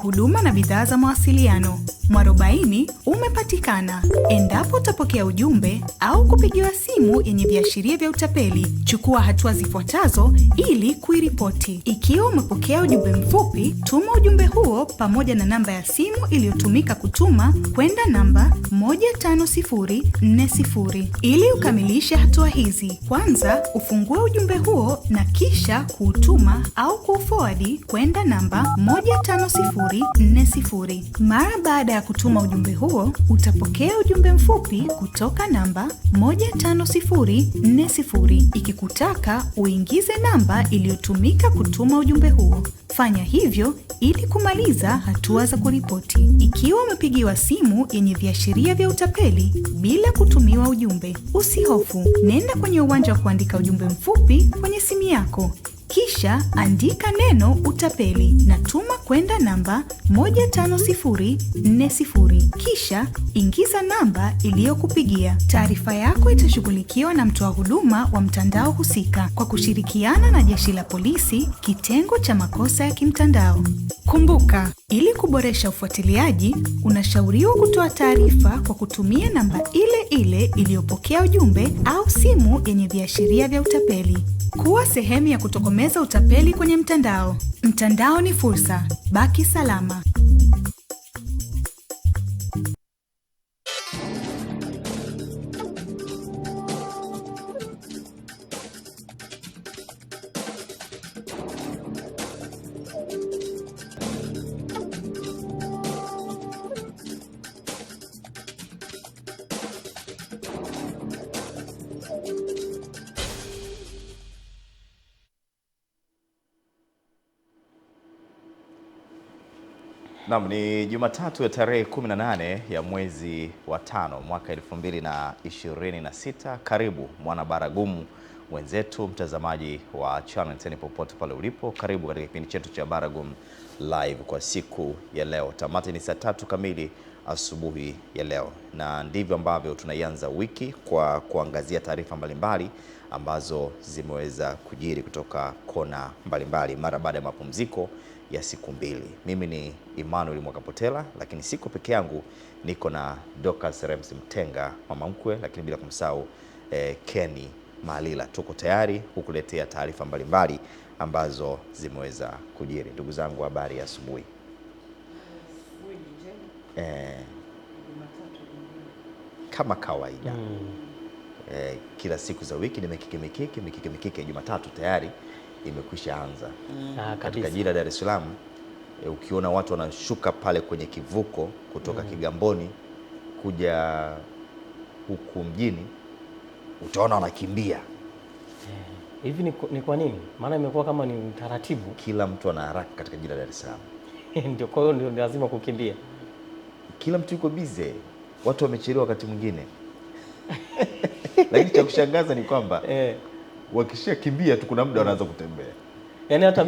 huduma na bidhaa za mawasiliano. Mwarobaini umepatikana. Endapo utapokea ujumbe au kupigiwa simu yenye viashiria vya utapeli, chukua hatua zifuatazo ili kuiripoti. Ikiwa umepokea ujumbe mfupi, tuma ujumbe huo pamoja na namba ya simu iliyotumika kutuma kwenda namba 15040. Ili ukamilishe hatua hizi, kwanza ufungue ujumbe huo na kisha kuutuma au kuuforward kwenda namba 15040. Mara baada ya kutuma ujumbe huo, utapokea ujumbe mfupi kutoka namba 15040 ikikutaka uingize namba iliyotumika kutuma ujumbe huo. Fanya hivyo ili kumaliza hatua za kuripoti. Ikiwa umepigiwa simu yenye viashiria vya utapeli bila kutumiwa ujumbe, usihofu. Nenda kwenye uwanja wa kuandika ujumbe mfupi kwenye simu yako. Kisha andika neno utapeli na tuma kwenda namba 15040. Kisha ingiza namba iliyokupigia. Taarifa yako itashughulikiwa na mtoa huduma wa mtandao husika kwa kushirikiana na Jeshi la Polisi, kitengo cha makosa ya kimtandao. Kumbuka, ili kuboresha ufuatiliaji, unashauriwa kutoa taarifa kwa kutumia namba ile ile iliyopokea ujumbe au simu yenye viashiria vya utapeli. Kuwa sehemu ya kutokomeza utapeli kwenye mtandao. Mtandao ni fursa. Baki salama. Naam, ni Jumatatu ya tarehe 18 ya mwezi wa 5 mwaka 2026. Karibu mwana baragumu wenzetu, mtazamaji wa Channel 10 popote pale ulipo. Karibu katika kipindi chetu cha Baragumu Live kwa siku ya leo. Tamati ni saa 3 kamili asubuhi ya leo, na ndivyo ambavyo tunaianza wiki kwa kuangazia taarifa mbalimbali ambazo zimeweza kujiri kutoka kona mbalimbali mara baada ya mapumziko ya siku mbili. Mimi ni Emmanuel Mwakapotela, lakini siko peke yangu, niko na Dorcas Rems Mtenga mama mkwe, lakini bila kumsahau Kenny Malila. Tuko tayari kukuletea taarifa mbalimbali ambazo zimeweza kujiri. Ndugu zangu, habari ya asubuhi. Kama kawaida kila siku za wiki ni mikike. Jumatatu tayari imekwisha anza. Katika jiji la Dar es Salaam, ukiona watu wanashuka pale kwenye kivuko kutoka Kigamboni kuja huku mjini, utaona wanakimbia. Hivi ni kwa nini? Maana imekuwa kama ni utaratibu. Kila mtu ana haraka katika jiji la Dar es Salaam. Ndio, kwa hiyo ndio lazima kukimbia. Kila mtu yuko busy. Watu wamechelewa wakati mwingine. Lakini cha kushangaza ni kwamba wakishia kimbia tu kuna muda wanaanza kutembea. Yaani hata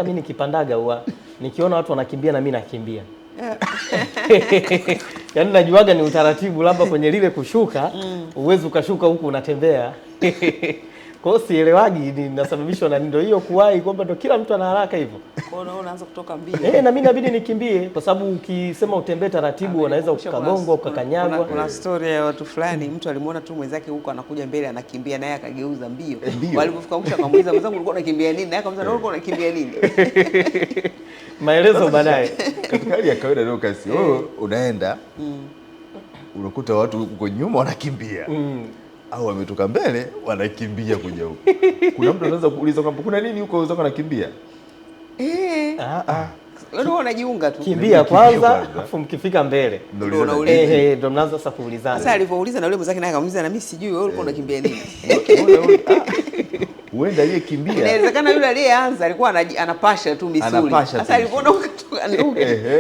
mimi nikipandaga nikiona watu wanakimbia na mimi nakimbia. Yaani najuaga ni utaratibu, labda kwenye lile kushuka uwezi ukashuka huku unatembea. Kwa hiyo sielewagi ninasababishwa na ndio hiyo kuwahi kwamba ndio kila mtu ana haraka hivyo. Kwa hiyo unaanza kutoka mbio. Na mimi inabidi nikimbie kwa sababu ukisema utembee taratibu unaweza ukagongwa, ukakanyagwa. Kuna story ya watu fulani, mtu alimuona tu mwenzake huko anakuja mbele anakimbia, naye akageuza mbio. Walipofika mwisho akamuuliza, mwenzangu ulikuwa unakimbia nini? Naye akamwambia, ulikuwa unakimbia nini? Maelezo baadaye. Katika hali ya kawaida ndio kasi. Unaenda unakuta watu huko nyuma wanakimbia. Au wametoka mbele wanakimbia kuja huko. Kuna mtu anaweza kuuliza kwamba kuna nini huko wenzako wanakimbia? Wewe unajiunga tu. Kimbia kwanza, afu mkifika mbele ndio mnaanza sasa kuulizana. Sasa alivyouliza na yule mwenzake naye akamuuliza, na mimi sijui wewe ulikuwa unakimbia nini? Huenda aliyekimbia. Inawezekana yule aliyeanza alikuwa anapasha tu misuli. Sasa alipoona ukatoka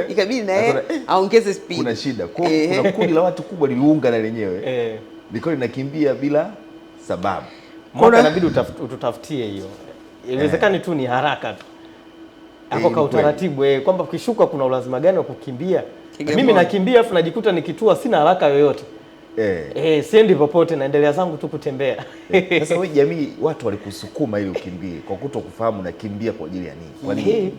ikabidi naye aongeze speed. Kuna shida. Kuna kundi la watu kubwa liliunga na lenyewe. Liko linakimbia bila sababu. Mbona inabidi ututafutie hiyo. Inawezekana tu ni haraka tu. Hapo kwa utaratibu kwamba ukishuka kuna ulazima gani wa kukimbia? Mimi nakimbia afu najikuta nikitua sina haraka yoyote. Siendi popote, naendelea zangu tu kutembea. Sasa wewe jamii, watu walikusukuma ili ukimbie kwa kutokufahamu nakimbia kwa ajili ya nini? Kwa nini?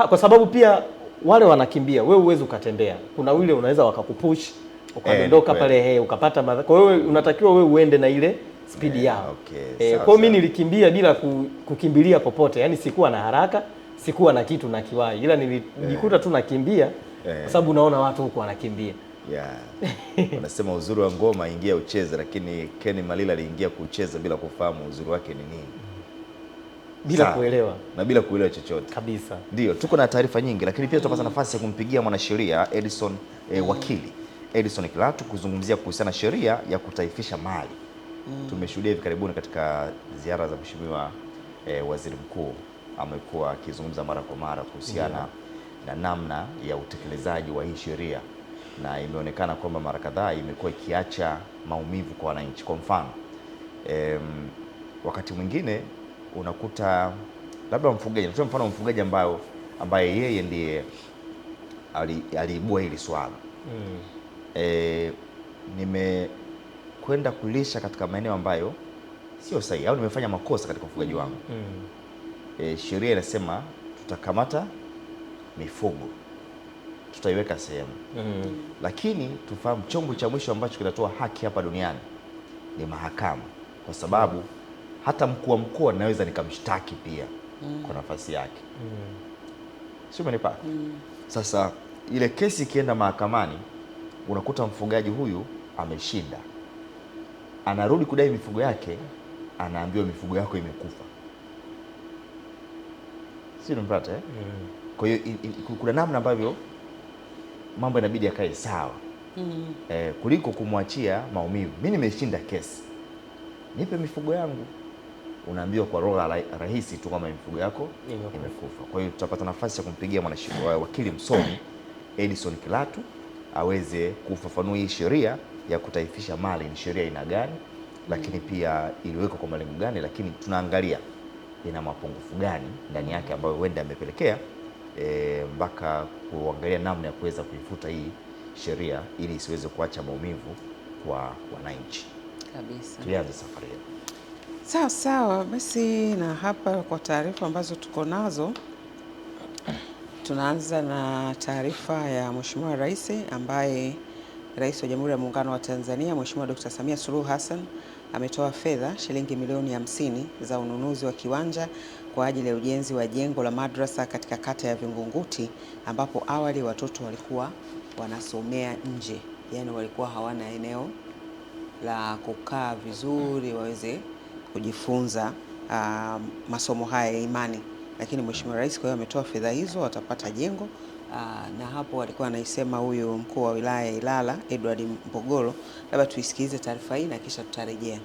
Kwa sababu pia wale wanakimbia, wewe uweze ukatembea. Kuna wile unaweza wakakupush ukadondoka pale ukapata madhara. Kwa hiyo unatakiwa wewe uende na ile speed yao. Kwa hiyo mimi nilikimbia bila kukimbilia popote. Yaani sikuwa na haraka, sikuwa na kitu na kiwai. Ila nilijikuta tu nakimbia kwa sababu naona watu huko wanakimbia. Wanasema uzuri wa ngoma ingia ucheze, lakini Ken Malila aliingia kucheza bila kufahamu uzuri wake ni nini. Bila kuelewa. Na bila kuelewa chochote. Kabisa. Ndio, tuko na taarifa nyingi, lakini pia tutapata nafasi ya kumpigia mwanasheria Edison wakili Edison Kilatu kuzungumzia kuhusiana na sheria ya kutaifisha mali. Tumeshuhudia hivi karibuni katika ziara za Mheshimiwa Waziri Mkuu, amekuwa akizungumza mara kwa mara kuhusiana na namna ya utekelezaji wa hii sheria, na imeonekana kwamba mara kadhaa imekuwa ikiacha maumivu kwa wananchi. Kwa mfano, wakati mwingine unakuta labda mfugaji, kwa mfano mfugaji ambaye yeye ndiye aliibua hili swala. Nimekwenda kulisha katika maeneo ambayo sio sahihi au nimefanya makosa katika ufugaji wangu. Sheria inasema tutakamata mifugo, tutaiweka sehemu. Lakini tufahamu chombo cha mwisho ambacho kinatoa haki hapa duniani ni mahakama, kwa sababu hata mkuu wa mkoa naweza nikamshtaki pia kwa nafasi yake. Sio mnipa. Sasa ile kesi ikienda mahakamani, unakuta mfugaji huyu ameshinda, anarudi kudai mifugo yake, anaambiwa mifugo yako imekufa. Sio mpata Kwa hiyo kuna namna ambavyo mambo inabidi yakae sawa. Kuliko kumwachia maumivu. Mimi nimeshinda kesi, nipe mifugo yangu, unaambiwa kwa roho rahisi tu kama mifugo yako imekufa. Kwa hiyo tutapata nafasi ya kumpigia mwanasheria wakili msomi Edison Kilatu aweze kufafanua hii sheria ya kutaifisha mali ni sheria ina gani, lakini pia iliwekwa kwa malengo gani, lakini tunaangalia ina mapungufu gani ndani yake ambayo huenda yamepelekea mpaka kuangalia namna ya kuweza kuifuta hii sheria ili isiweze kuacha maumivu kwa wananchi. Kabisa. Tuanze safari yetu. Sawa basi, na hapa kwa taarifa ambazo tuko nazo, tunaanza na taarifa ya Mheshimiwa Rais, ambaye Rais wa Jamhuri ya Muungano wa Tanzania Mheshimiwa Dr. Samia Suluhu Hassan ametoa fedha shilingi milioni 50 za ununuzi wa kiwanja kwa ajili ya ujenzi wa jengo la madrasa katika kata ya Vingunguti, ambapo awali watoto walikuwa wanasomea nje, yani walikuwa hawana eneo la kukaa vizuri waweze kujifunza masomo haya ya imani. Lakini Mheshimiwa Rais kwa hiyo ametoa fedha hizo, watapata jengo. Na hapo alikuwa anaisema huyu mkuu wa wilaya ya Ilala Edward Mpogolo. Labda tuisikilize taarifa hii na kisha tutarejea.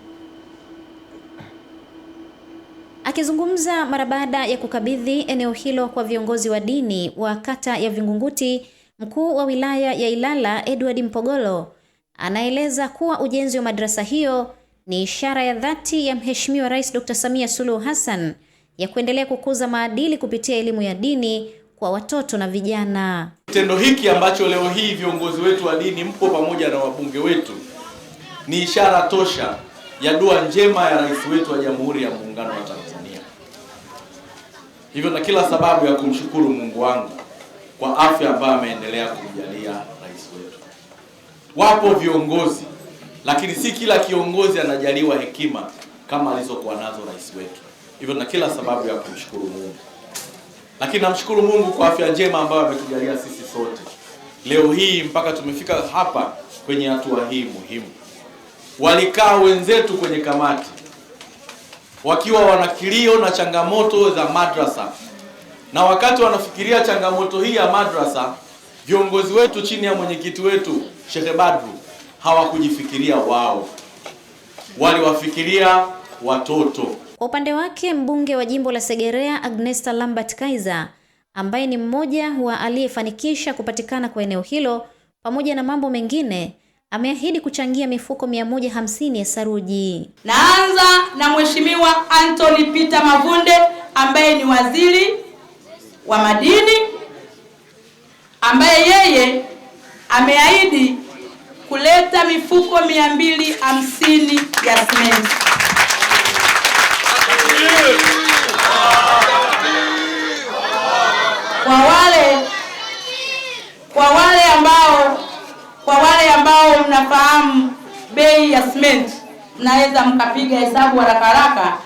Akizungumza mara baada ya kukabidhi eneo hilo kwa viongozi wa dini wa kata ya Vingunguti, mkuu wa wilaya ya Ilala Edward Mpogolo anaeleza kuwa ujenzi wa madrasa hiyo ni ishara ya dhati ya Mheshimiwa Rais Dr. Samia Suluhu Hassan ya kuendelea kukuza maadili kupitia elimu ya dini kwa watoto na vijana. Kitendo hiki ambacho leo hii viongozi wetu wa dini mpo pamoja na wabunge wetu ni ishara tosha ya dua njema ya rais wetu wa Jamhuri ya Muungano wa Tanzania. Hivyo na kila sababu ya kumshukuru Mungu wangu kwa afya ambayo ameendelea kumjalia rais wetu. Wapo viongozi, lakini si kila kiongozi anajaliwa hekima kama alizokuwa nazo rais wetu. Hivyo na kila sababu ya kumshukuru Mungu. Lakini namshukuru Mungu kwa afya njema ambayo ametujalia sisi sote. Leo hii mpaka tumefika hapa kwenye hatua hii muhimu. Walikaa wenzetu kwenye kamati wakiwa wanakilio na changamoto za madrasa. Na wakati wanafikiria changamoto hii ya madrasa, viongozi wetu chini ya mwenyekiti wetu Sheikh Badru hawakujifikiria wao. Waliwafikiria watoto. Kwa upande wake, mbunge wa jimbo la Segerea Agnesta Lambert Kaiser, ambaye ni mmoja wa aliyefanikisha kupatikana kwa eneo hilo pamoja na mambo mengine, ameahidi kuchangia mifuko 150 ya saruji. Naanza na Mheshimiwa Anthony Peter Mavunde ambaye ni waziri wa madini, ambaye yeye ameahidi kuleta mifuko 250 ya simenti. Kwa wale Kwa wale ambao mnafahamu bei ya simenti, mnaweza mkapiga hesabu haraka haraka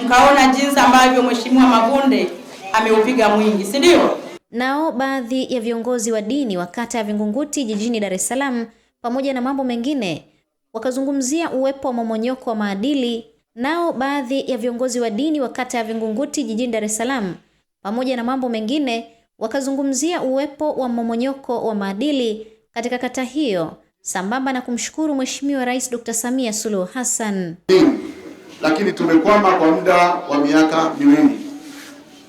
mkaona jinsi ambavyo Mheshimiwa Mavunde ameupiga mwingi, si ndio? Nao baadhi ya viongozi wa dini wa kata ya Vingunguti jijini Dar es Salaam pamoja na mambo mengine wakazungumzia uwepo wa mmomonyoko wa maadili. Nao baadhi ya viongozi wa dini wa kata ya Vingunguti jijini Dar es Salaam pamoja na mambo mengine wakazungumzia uwepo wa mmomonyoko wa maadili katika kata hiyo, sambamba na kumshukuru Mheshimiwa Rais Dr. Samia Suluhu Hassan. Lakini tumekwama kwa muda wa miaka miwili.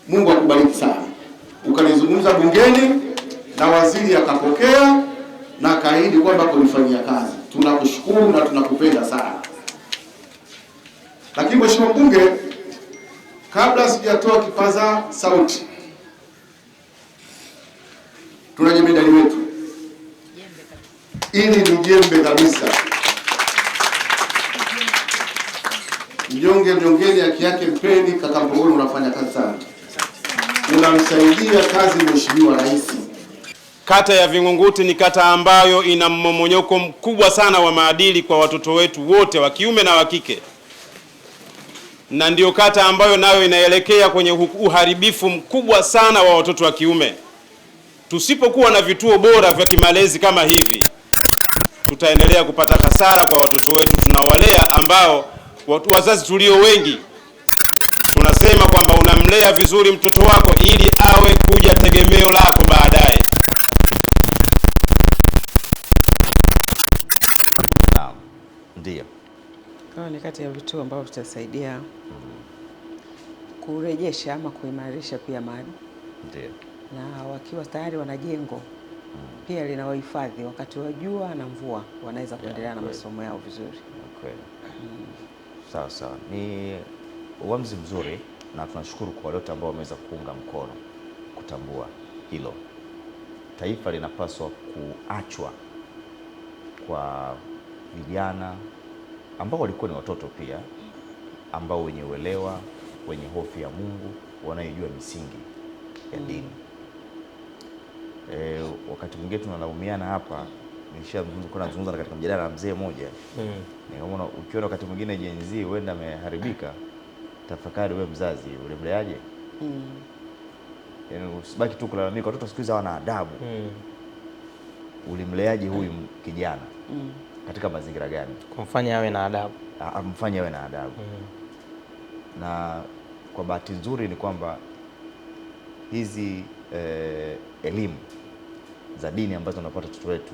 Mungu akubariki sana. Ukalizungumza bungeni na waziri akapokea na akaahidi kwamba kulifanyia kazi. Tunakushukuru na tunakupenda sana. Lakini Mheshimiwa Mbunge, kabla sijatoa kipaza sauti, tuna jemedari wetu. Ili ni jembe kabisa. Mnyongeni haki yake mpeni. Kaka Mpogolo, unafanya kazi sana. Unamsaidia kazi Mheshimiwa Rais. Kata ya Vingunguti ni kata ambayo ina mmomonyoko mkubwa sana wa maadili kwa watoto wetu wote wa kiume na wa kike. Na ndio kata ambayo nayo inaelekea kwenye uharibifu mkubwa sana wa watoto wa kiume. Tusipokuwa na vituo bora vya kimalezi kama hivi, tutaendelea kupata hasara kwa watoto wetu tunawalea, ambao wazazi tulio wengi tunasema kwamba unamlea vizuri mtoto wako ili awe kuja tegemeo lako baadaye. Naam. Ndio. Kwa ni kati ya vituo ambavyo vitasaidia kurejesha ama kuimarisha pia maadili. Ndio. Na wakiwa tayari wana jengo pia linawahifadhi wakati wa jua na mvua, wanaweza kuendelea na masomo yao vizuri. Okay. Sawa sawa. Ni uamuzi mzuri na tunashukuru kwa wale wote ambao wameweza kuunga mkono kutambua hilo. Taifa linapaswa kuachwa kwa vijana ambao walikuwa ni watoto pia, ambao wenye uelewa, wenye hofu ya Mungu, wanayejua misingi ya dini. Wakati mwingine tunalaumiana hapa, nazungumza katika mjadala na mzee mmoja. Nikamwona ukiona wakati mwingine Gen Z huenda ameharibika, tafakari wewe mzazi ulimleaje? Yaani usibaki tu kulalamika watoto siku hizi hawana adabu. Ulimleaje huyu kijana? Katika mazingira gani? Kumfanya awe na adabu. Amfanye awe na adabu. Na kwa bahati nzuri ni kwamba hizi elimu za dini ambazo tunapata watoto wetu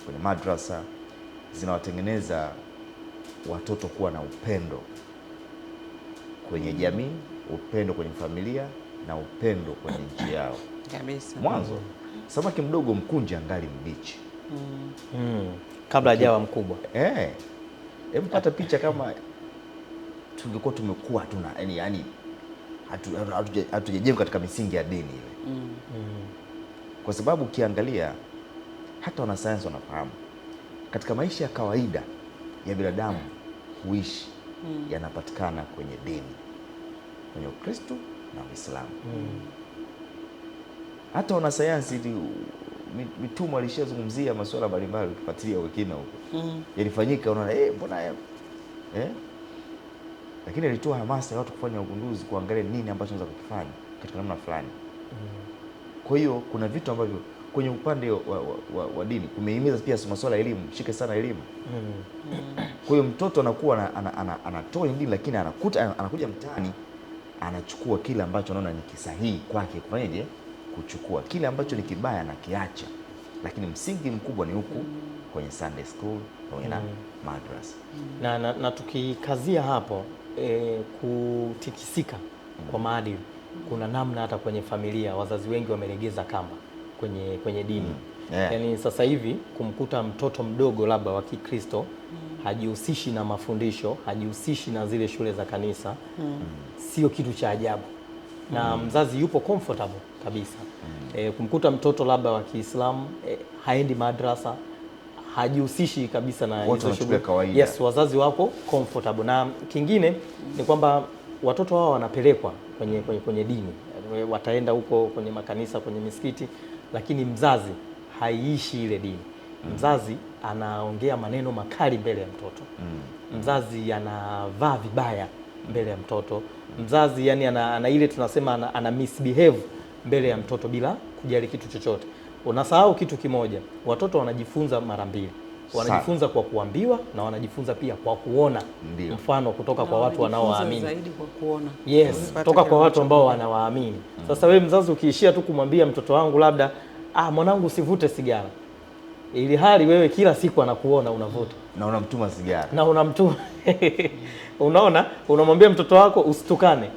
kwenye madrasa zinawatengeneza watoto kuwa na upendo kwenye jamii, upendo kwenye familia na upendo kwenye nchi yao. Kabisa. Mwanzo samaki mdogo mkunje angali mbichi. Kabla hajawa mkubwa. Pata picha kama tungekuwa tumekuwa yani hatujajenga katika misingi ya dini ile. Kwa sababu ukiangalia hata wanasayansi wanafahamu katika maisha ya kawaida ya binadamu kuishi yanapatikana kwenye dini, kwenye Ukristo na Uislamu. Hata wanasayansi mitume alishazungumzia masuala mbalimbali, ukifuatilia wekina huko yalifanyika, unaona mbona lakini alitoa hamasa ya watu kufanya ugunduzi, kuangalia nini ambacho wanaweza kukifanya katika namna fulani. Kwa hiyo kuna vitu ambavyo kwenye upande wa dini kumehimiza pia masuala ya elimu, shike sana elimu. Kwa hiyo mtoto anakuwa anatoa dini, lakini anakuja mtaani anachukua kile ambacho anaona ni kisahihi kwake kufanyaje, kuchukua kile ambacho ni kibaya na kiacha, lakini msingi mkubwa ni huku kwenye Sunday school pamoja na madrasa. Na tukikazia hapo kutikisika kwa maadili, kuna namna hata kwenye familia wazazi wengi wamelegeza kamba kwenye dini. Yaani sasa hivi kumkuta mtoto mdogo labda wa Kikristo hajihusishi na mafundisho, hajihusishi na zile shule za kanisa, sio kitu cha ajabu. Na mzazi yupo comfortable kabisa. Kumkuta mtoto labda wa Kiislamu haendi madrasa, hajihusishi kabisa na hizo shughuli. Yes, wazazi wako comfortable. Na kingine ni kwamba watoto hao wanapelekwa kwenye dini. Wataenda huko kwenye makanisa, kwenye misikiti, lakini mzazi haiishi ile dini. Mzazi anaongea maneno makali mbele ya mtoto. Mzazi anavaa vibaya mbele ya mtoto. Mzazi yani ana ile tunasema ana misbehave mbele ya mtoto bila kujali kitu chochote. Unasahau kitu kimoja, watoto wanajifunza mara mbili. Wanajifunza kwa kuambiwa na wanajifunza pia kwa kuona. Ndiyo. Mfano kutoka kwa watu wanaowaamini. Zaidi kwa kuona. Yes, kutoka kwa watu ambao wanawaamini. Sasa wewe mzazi ukiishia tu kumwambia mtoto wangu labda mwanangu usivute sigara, ili hali wewe kila siku anakuona unavuta na unamtuma sigara na unamtuma unaona, unamwambia mtoto wako usitukane,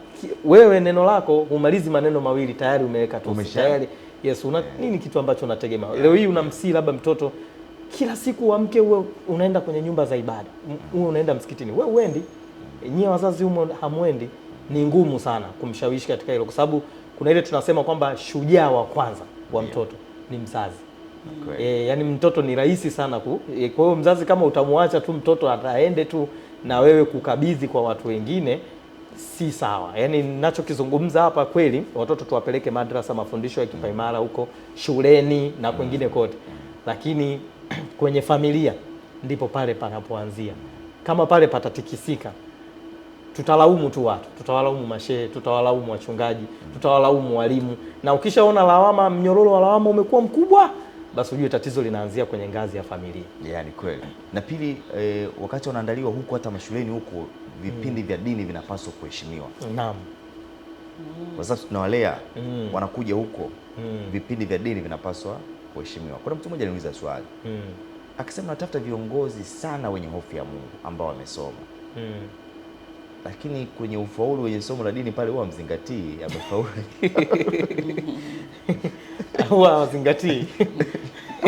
wewe neno lako umalizi maneno mawili tayari umeweka tu tayari. Yes, nini kitu ambacho unategemea leo hii unamsii labda mtoto kila siku uamke uwe unaenda kwenye nyumba za ibada, uwe unaenda msikitini, wewe uendi, nyie wazazi humo hamwendi. Ni ngumu sana kumshawishi katika hilo, kwa sababu kuna ile tunasema kwamba shujaa wa kwanza wa mtoto ni mzazi. Yani mtoto ni rahisi sana kwa hiyo mzazi kama utamwacha tu mtoto ataende tu na wewe kukabidhi kwa watu wengine si sawa. Yani ninachokizungumza hapa kweli, watoto tuwapeleke madrasa, mafundisho ya kipaimara huko shuleni na kwingine kote, lakini kwenye familia ndipo pale panapoanzia. Kama pale patatikisika, tutalaumu tu watu, tutawalaumu mashehe, tutawalaumu wachungaji, tutawalaumu walimu, na ukishaona lawama, mnyororo wa lawama umekuwa mkubwa, basi ujue tatizo linaanzia kwenye ngazi ya familia. Yani kweli. Na pili, wakati wanaandaliwa huku hata mashuleni huku vipindi vya dini vinapaswa kuheshimiwa. Naam. Kwa sababu tunawalea wanakuja huko, vipindi vya dini vinapaswa kuheshimiwa. Kuna mtu mmoja aliniuliza swali. Akisema natafuta viongozi sana wenye hofu ya Mungu ambao wamesoma. Lakini kwenye ufaulu wenye somo la dini pale huwa mzingatii amefaulu. Huwa wazingatii.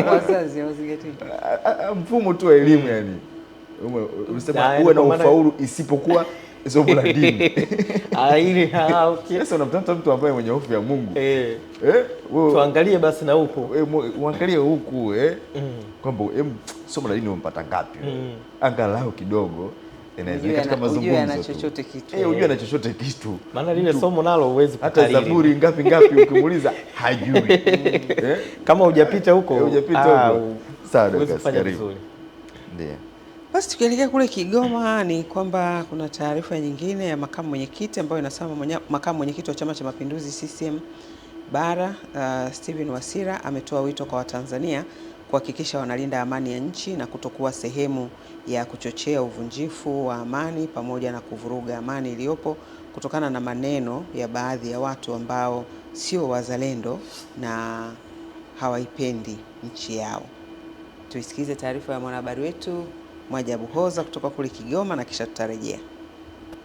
Wazazi wazingatii. Mfumo tu wa elimu yani. Unasema uwe na ufaulu isipokuwa somo la dini. Okay. Sasa unamtafuta mtu ambaye mwenye hofu ya Mungu. Tuangalie basi na huko. Uangalie huku kwamba somo la dini umpata ngapi? Angalau kidogo. Inaweza katika mazungumzo ana chochote kitu. Ujue ana chochote kitu. Maana lile somo nalo huwezi kukariri. Hata Zaburi ngapi ukimuuliza hajui. Kama hujapita huko, sawa karibu. Ndio. Basi tukielekea kule Kigoma ni kwamba kuna taarifa nyingine ya makamu mwenyekiti ambayo inasema makamu mwenyekiti wa Chama cha Mapinduzi CCM Bara Steven Wasira ametoa wito kwa Watanzania kuhakikisha wanalinda amani ya nchi na kutokuwa sehemu ya kuchochea uvunjifu wa amani pamoja na kuvuruga amani iliyopo kutokana na maneno ya baadhi ya watu ambao sio wazalendo na hawaipendi nchi yao. Tuisikize taarifa ya mwanahabari wetu Mwajabu Hoza kutoka kule Kigoma na kisha tutarejea.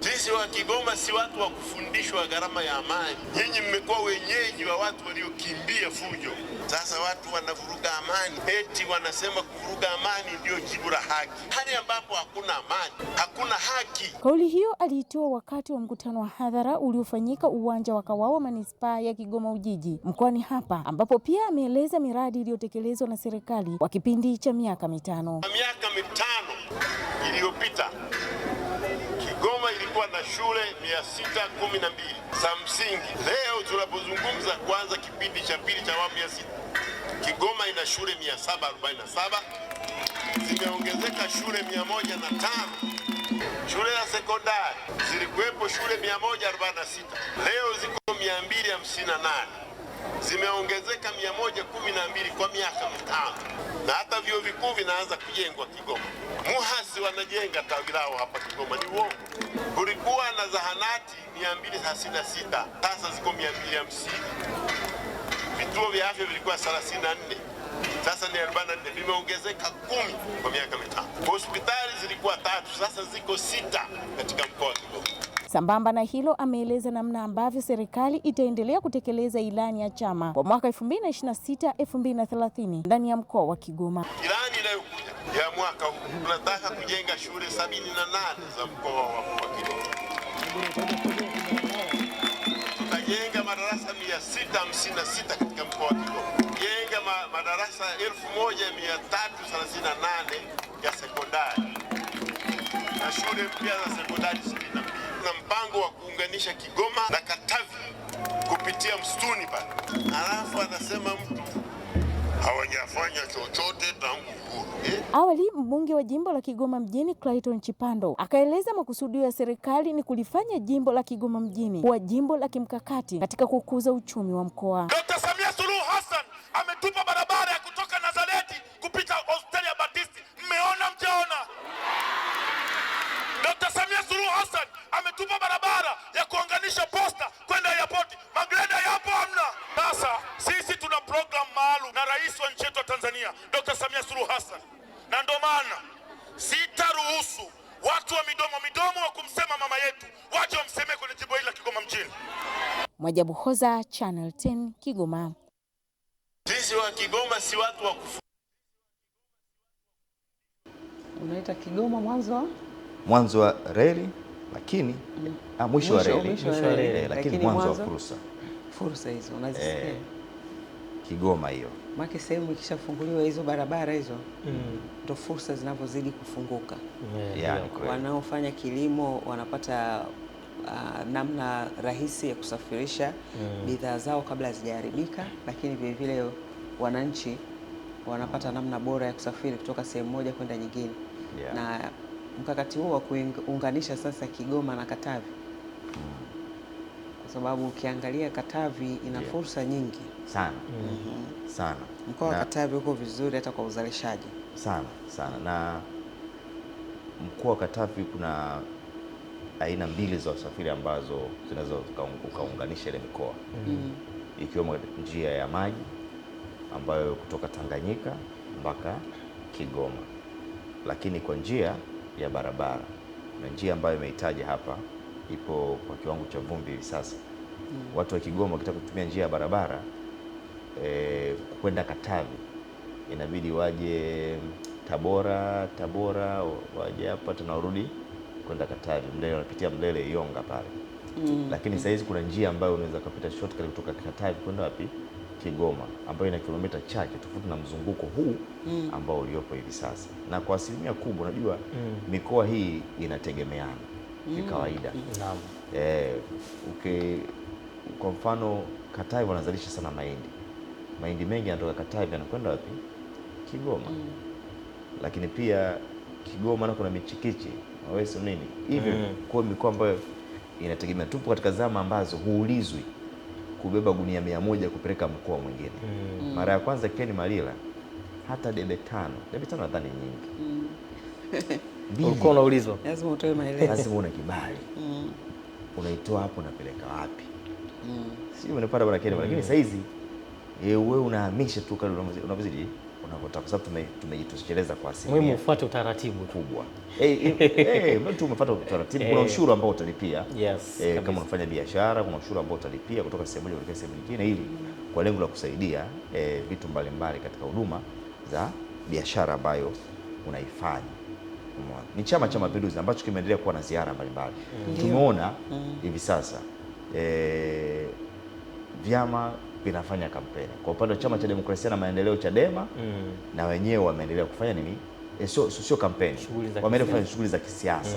Sisi wa Kigoma si watu wa kufundishwa gharama ya amani. Nyinyi mmekuwa wenyeji wa watu waliokimbia fujo. Sasa watu wanavuruga amani, eti wanasema kuvuruga amani ndio jibu la haki. Hali ambapo hakuna amani, hakuna haki. Kauli hiyo aliitoa wakati wa mkutano wa hadhara uliofanyika uwanja wa Kawawa manispaa ya Kigoma Ujiji mkoani hapa, ambapo pia ameeleza miradi iliyotekelezwa na serikali kwa kipindi cha miaka 5. Miaka 5 iliyopita Kigoma ilikuwa na shule 612 za msingi. Leo tunapozungumza kuanza kipindi cha pili cha awamu ya 6, Kigoma ina shule 747, zimeongezeka shule 105. Shule ya sekondari zilikuwepo shule 146, leo ziko 258. Zimeongezeka 112 kwa miaka 5. Na hata vyuo vikuu vinaanza kujengwa Kigoma. Muhasi wanajenga tawi lao hapa Kigoma, ni uongo. Kulikuwa na zahanati 236, sasa ziko 250. Vituo vya afya vilikuwa 34, sasa ni 44, vimeongezeka 10 kwa miaka 5. Hospitali zilikuwa 3, sasa ziko 6 katika mkoa wa Kigoma. Sambamba na hilo ameeleza namna ambavyo serikali itaendelea kutekeleza ilani ya chama kwa mwaka 2026-2030 ndani ya mkoa wa Kigoma. Ilani inayokuja ya mwaka huu tunataka kujenga shule 78 za mkoa wa Kigoma. Tutajenga madarasa 656 katika mkoa wa Kigoma. Jenga madarasa 1338 ya sekondari na shule mpya za sekondari 22. Na mpango wa kuunganisha Kigoma na Katavi kupitia msituni pale. Alafu anasema mtu hawajafanya chochote tangu uhuru. Awali mbunge wa jimbo la Kigoma mjini Clayton Chipando akaeleza makusudio ya serikali ni kulifanya jimbo la Kigoma mjini kuwa jimbo la kimkakati katika kukuza uchumi wa mkoa. Dr. Samia Suluhu Hassan ametupa barabara ya kutoka Nazareti kupita hospitali ya Baptisti. Mmeona mjaona? Dr. Samia Suluhu Hassan ametupa barabara ya kuunganisha posta kwenda airport. Magreda yapo hamna. Sasa sisi tuna program maalum na rais wa nchi yetu wa Tanzania Dr. Samia Suluhu Hassan, na ndio maana sitaruhusu watu wa midomo wa kumsema mama yetu waje wamsemee kwenye jimbo hili la Kigoma mjini. Mwajabu Hoza, Channel 10, Kigoma. Sisi wa Kigoma si watu wa kufu. Unaita Kigoma mwanzo wa reli lakini mwisho wa reli lakini mwanzo wa fursa hizo unazisikia. Kigoma hiyo Maki sehemu ikishafunguliwa hizo barabara hizo ndo fursa zinapozidi kufunguka. Wanaofanya kilimo wanapata namna rahisi ya kusafirisha bidhaa zao kabla hazijaharibika, lakini vile vile wananchi wanapata namna bora ya kusafiri kutoka sehemu moja kwenda nyingine. Na mkakati huo wa kuunganisha sasa Kigoma na Katavi, kwa sababu ukiangalia Katavi ina fursa nyingi sana sana. Mkoa wa Katavi uko vizuri hata kwa uzalishaji sana, na mkoa wa Katavi kuna aina mbili za usafiri ambazo zinaweza ukaunganisha ile mikoa, ikiwemo njia ya maji ambayo kutoka Tanganyika mpaka Kigoma, lakini kwa njia ya barabara na njia ambayo imehitaji hapa ipo kwa kiwango cha vumbi hivi sasa. Watu wa Kigoma wakitaka kutumia njia ya barabara kwenda Katavi inabidi waje Tabora waje hapa tunarudi kwenda Katavi, Mlele wanapitia Mlele Iyonga pale. Lakini sasa hizi kuna njia ambayo unaweza kupita shortcut kutoka Katavi kwenda wapi? Kigoma, ambayo ina kilomita chache tofauti na mzunguko huu ambao uliopo hivi sasa. Na kwa asilimia kubwa unajua mikoa hii inategemeana kawaida. Kwa mfano Katavi wanazalisha sana mahindi mengi yanatoka Katavi yanakwenda wapi? Kigoma. Lakini pia Kigoma na kuna michikichi waweso nini hivyo. Kwa mikoa ambayo inategemea, tupo katika zama ambazo huulizwi kubeba gunia 100 kupeleka mkoa mwingine. Mara ya kwanza Ken Malila hata debe tano nadhani nyingi. Ulikuwa unaulizwa, lazima utoe maelezo, lazima una kibali. Unaitoa hapo unapeleka wapi? Sio unapata bwana Ken, lakini sasa hizi wewe unahamisha tu kale unavyozidi unavyotaka, kwa sababu tumejitosheleza kwa asilimia. Muhimu ufuate utaratibu kubwa. Mtu umefuata utaratibu, kuna ushuru ambao utalipia. Kama unafanya biashara kuna ushuru ambao utalipia kutoka sehemu moja kwenda sehemu nyingine, ili kwa lengo la kusaidia vitu mbalimbali katika huduma za biashara ambayo unaifanya. Ni Chama cha Mapinduzi ambacho kimeendelea kuwa na ziara mbalimbali. Tumeona hivi sasa vyama vinafanya kampeni. Kwa upande wa Chama cha Demokrasia na Maendeleo Chadema, na wenyewe wameendelea kufanya nini? Sio kampeni, wameendelea kufanya shughuli za kisiasa.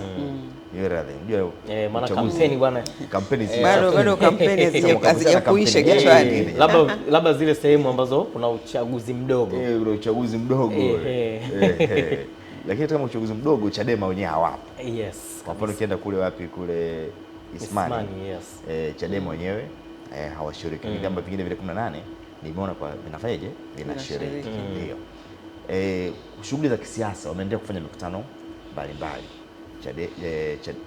Maana kampeni bwana, kampeni bado kampeni hazijakuisha kichwani. Labda zile sehemu ambazo kuna uchaguzi mdogo. Ule uchaguzi mdogo. Lakini kama uchaguzi mdogo Chadema wenyewe hawapo. Kwa mfano ukienda kule wapi kule Ismani, Chadema wenyewe hawashiriki. Vyama vingine vile 18 nimeona kwa vinafanyaje? Vinashiriki. Ndio. Shughuli za kisiasa wameendelea kufanya mikutano mbalimbali.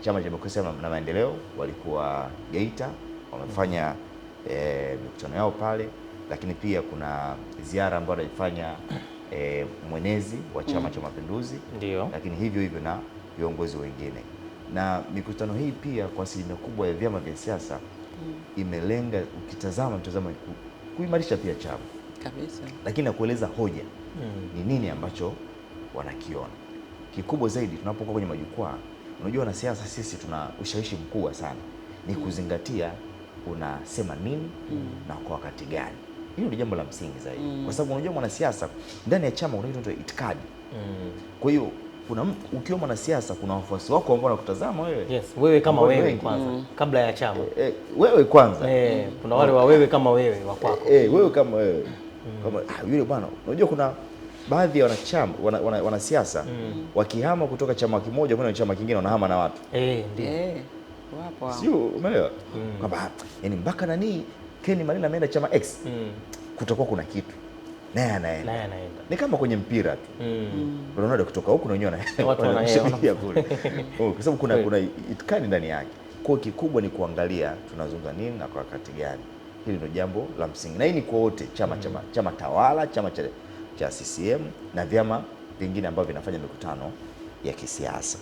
Chama cha Demokrasia na Maendeleo walikuwa Geita, wamefanya mikutano yao pale, lakini pia kuna ziara ambayo anaifanya mwenezi wa Chama cha Mapinduzi, lakini hivyo na viongozi wengine. Na mikutano hii pia kwa asilimia kubwa ya vyama vya siasa imelenga, ukitazama mtazamo, kuimarisha pia chama kabisa, lakini na kueleza hoja ni nini ambacho wanakiona. Kikubwa zaidi tunapokuwa kwenye majukwaa, unajua wanasiasa sisi tuna ushawishi mkubwa sana, ni kuzingatia unasema nini na kwa wakati gani. Hilo ni jambo la msingi zaidi, kwa sababu unajua mwanasiasa ndani ya chama kuna kitu kinaitwa itikadi. Kwa hiyo ukiwa mwanasiasa kuna wafuasi wako ambao wanakutazama wewe. Wewe kama wewe kwanza kabla ya chama. Wewe kwanza. Kuna wale wa wewe kama wewe wa kwako. Wewe kama wewe. Kama yule bwana, unajua kuna baadhi ya wanachama wanasiasa wakihama kutoka chama kimoja kwenda chama kingine wanahama na watu. Ndio. Wapo hao. Sio, umeelewa? Kwamba yani mpaka nani Ken Malila ameenda chama X. Kutakuwa kuna kitu. Naye anaenda. Ni kama kwenye mpira tu. Ronaldo kutoka huku na wenyewe watu wanaenda kule. Kwa sababu kuna itikadi ndani yake. Kwa kikubwa ni kuangalia tunazungumza nini na kwa wakati gani. Hili ndio jambo la msingi. Na hii ni kwa wote, chama tawala, chama cha CCM na vyama vingine ambavyo vinafanya mikutano ya kisiasa.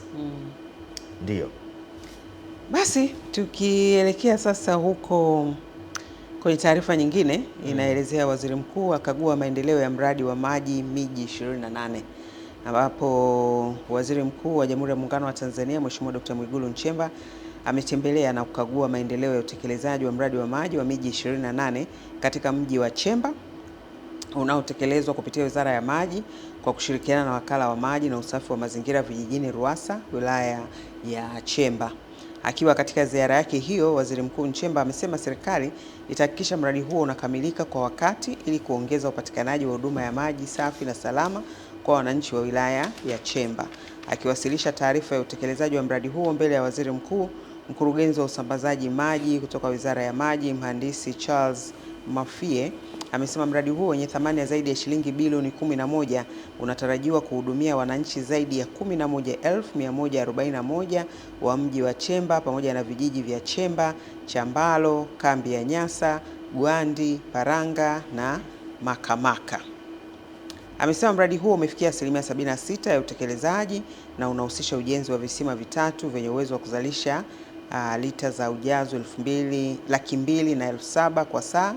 Ndio. Basi tukielekea sasa huko kwenye taarifa nyingine inaelezea waziri mkuu akagua maendeleo ya mradi wa maji miji 28, ambapo waziri mkuu wa Jamhuri ya Muungano wa Tanzania Mheshimiwa Dr. Mwigulu Nchemba ametembelea na kukagua maendeleo ya utekelezaji wa mradi wa maji wa miji 28 katika mji wa Chemba unaotekelezwa kupitia Wizara ya Maji kwa kushirikiana na Wakala wa Maji na Usafi wa Mazingira Vijijini RUWASA wilaya ya Chemba. Akiwa katika ziara yake hiyo, Waziri Mkuu Nchemba amesema serikali itahakikisha mradi huo unakamilika kwa wakati ili kuongeza upatikanaji wa huduma ya maji safi na salama kwa wananchi wa wilaya ya Chemba. Akiwasilisha taarifa ya utekelezaji wa mradi huo mbele ya Waziri Mkuu, Mkurugenzi wa usambazaji maji kutoka Wizara ya Maji, Mhandisi Charles Mafie, amesema mradi huo wenye thamani ya zaidi ya shilingi bilioni 11 unatarajiwa kuhudumia wananchi zaidi ya 11,141 wa mji wa Chemba pamoja na vijiji vya Chemba, Chambalo, Kambi ya Nyasa, Gwandi, Paranga na Makamaka. Amesema mradi huo umefikia asilimia 76 ya utekelezaji na unahusisha ujenzi wa visima vitatu vyenye uwezo wa kuzalisha lita za ujazo 200,000 na 7,000 kwa saa,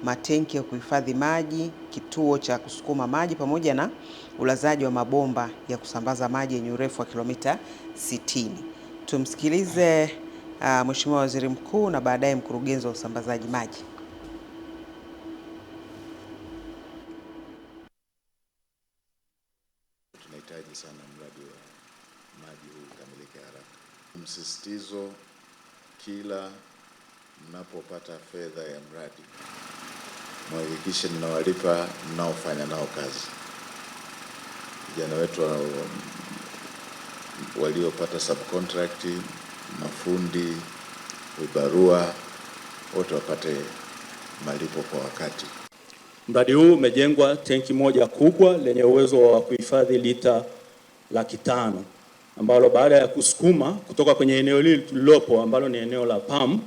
matenki ya kuhifadhi maji, kituo cha kusukuma maji pamoja na ulazaji wa mabomba ya kusambaza maji yenye urefu wa kilomita 60. Tumsikilize Mheshimiwa Waziri Mkuu na baadaye Mkurugenzi wa usambazaji maji. Tunahitaji sana mradi wa maji huu ukamilike haraka. Msisitizo kila mnapopata fedha ya mradi mhakikishe mnawalipa mnaofanya nao kazi. Vijana wetu waliopata subcontract, mafundi, vibarua, wote wapate malipo kwa wakati. Mradi huu umejengwa tenki moja kubwa lenye uwezo wa kuhifadhi lita 500,000 ambalo baada ya kusukuma kutoka kwenye eneo lililopo ambalo ni eneo la pump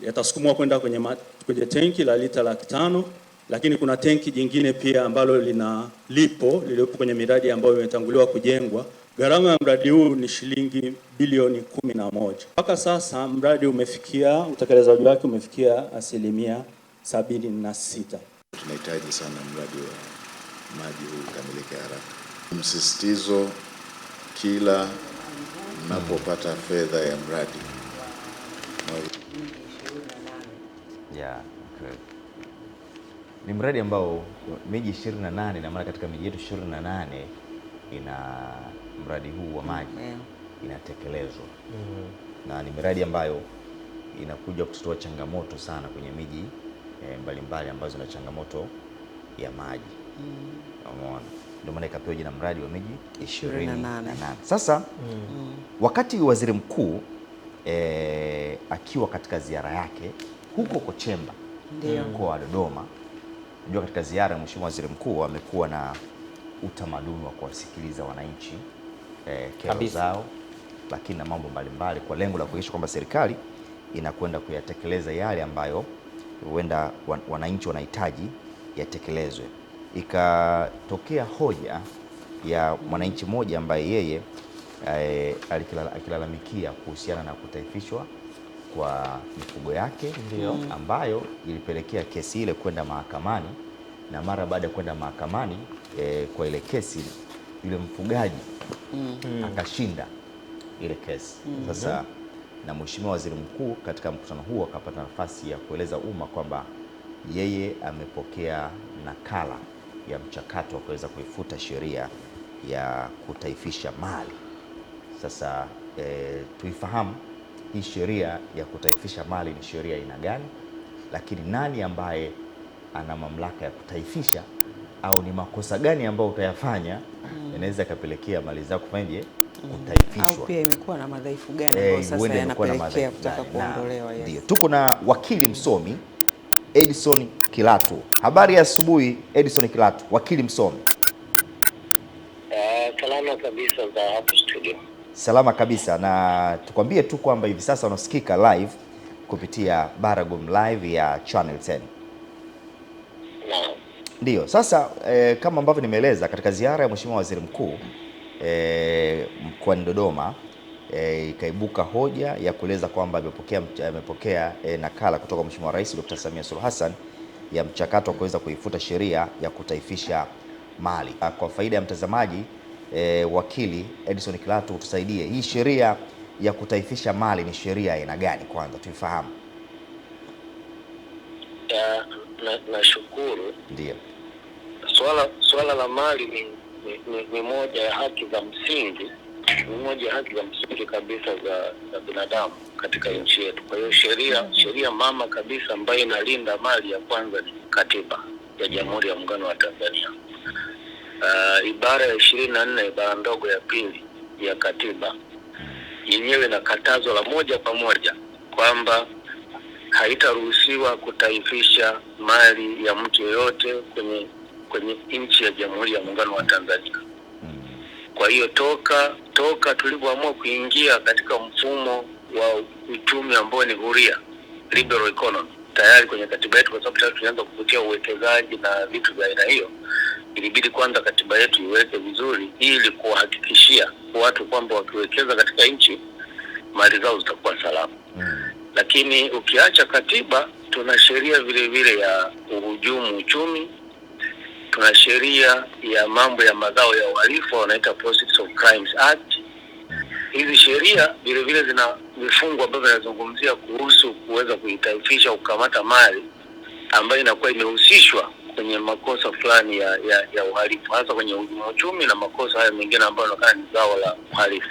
yatasukumwa kwenda kwenye tenki la lita 500,000, lakini kuna tenki jingine pia ambalo lililopo kwenye miradi ambayo imetanguliwa kujengwa. Gharama ya mradi huu ni shilingi bilioni 11. Mpaka sasa mradi utekelezaji wake umefikia asilimia 76. Tunahitaji sana mradi wa maji huu ukamilike haraka. Msisitizo kila mnapopata fedha ya mradi ni mradi ambao miji 28 na maana katika miji yetu 28 ina mradi huu wa maji inatekelezwa. Na ni miradi ambayo inakuja kutoa changamoto sana kwenye miji mbalimbali ambazo zina changamoto ya maji. Umeona? Ndio maana ikapewa jina mradi wa miji 28. Sasa wakati Waziri Mkuu akiwa katika ziara yake huko Chemba, mkoa wa Dodoma, ndio katika ziara Mheshimiwa Waziri Mkuu amekuwa na utamaduni wa kuwasikiliza wananchi kero zao, lakini na mambo mbalimbali kwa lengo la kuhakikisha kwamba serikali inakwenda kuyatekeleza yale ambayo huenda wananchi wanahitaji yatekelezwe. Ikatokea hoja ya mwananchi mmoja ambaye yeye akilalamikia kuhusiana na kutaifishwa kwa mifugo yake, ambayo ilipelekea kesi ile kwenda mahakamani, na mara baada ya kwenda mahakamani kwa ile kesi yule mfugaji akashinda ile kesi. Sasa na Mheshimiwa Waziri Mkuu katika mkutano huo akapata nafasi ya kueleza umma kwamba yeye amepokea nakala ya mchakato wa kuweza kuifuta sheria ya kutaifisha mali. Sasa tuifahamu hii sheria ya kutaifisha mali ni sheria aina gani, lakini nani ambaye ana mamlaka ya kutaifisha, au ni makosa gani ambayo utayafanya inaweza kapelekea mali zako kufanyaje kutaifishwa, au pia imekuwa na madhaifu gani ambayo sasa yanapelekea kutaka kuondolewa. Ndio tuko na wakili msomi Edison Kilatu. Habari ya asubuhi Edison Kilatu, wakili msomi. Salama kabisa za hapo studio. Salama kabisa, na tukwambie tu kwamba hivi sasa unasikika live kupitia Baragum Live ya Channel 10. Naam. Ndio, sasa kama ambavyo nimeeleza katika ziara ya Mheshimiwa Waziri Mkuu mkoani Dodoma, ikaibuka hoja ya kueleza kwamba amepokea nakala kutoka Mheshimiwa Rais Dr. Samia Suluhu Hassan ya mchakato wa kuweza kuifuta sheria ya kutaifisha mali. Kwa faida ya mtazamaji, wakili Edison Kilatu, tusaidie, hii sheria ya kutaifisha mali ni sheria aina gani? Kwanza tuifahamu. Nashukuru. Ndio. Swala la mali ni moja ya haki za msingi, ni moja ya haki za msingi kabisa za binadamu katika nchi yetu. Kwa hiyo sheria mama kabisa ambayo inalinda mali ya kwanza ni Katiba ya Jamhuri ya Muungano wa Tanzania. Ibara ya 24 ibara ndogo ya pili ya Katiba yenyewe na katazo la moja kwa moja kwamba haitaruhusiwa kutaifisha mali ya mtu yeyote kwenye nchi ya Jamhuri ya Muungano wa Tanzania. Kwa hiyo toka tulipoamua kuingia katika mfumo wa uchumi ambao ni huria, liberal economy, tayari kwenye katiba yetu, kwa sababu tayari tunaanza kuvutia uwekezaji na vitu vya aina hiyo, ilibidi kwanza katiba yetu iweke vizuri ili kuhakikishia watu kwamba wakiwekeza katika nchi mali zao zitakuwa salama. Lakini ukiacha katiba, tuna sheria vile vile ya uhujumu uchumi, tuna sheria ya mambo ya mazao ya uhalifu wanaita Proceeds of Crimes Act. Hizi sheria vile vile zina vifungu ambavyo vinazungumzia kuhusu kuweza kuitaifisha kukamata mali ambayo inakuwa imehusishwa kwenye makosa fulani ya uhalifu, hasa kwenye uhujumu uchumi na makosa haya mengine ambayo yanaonekana ni zao la uhalifu.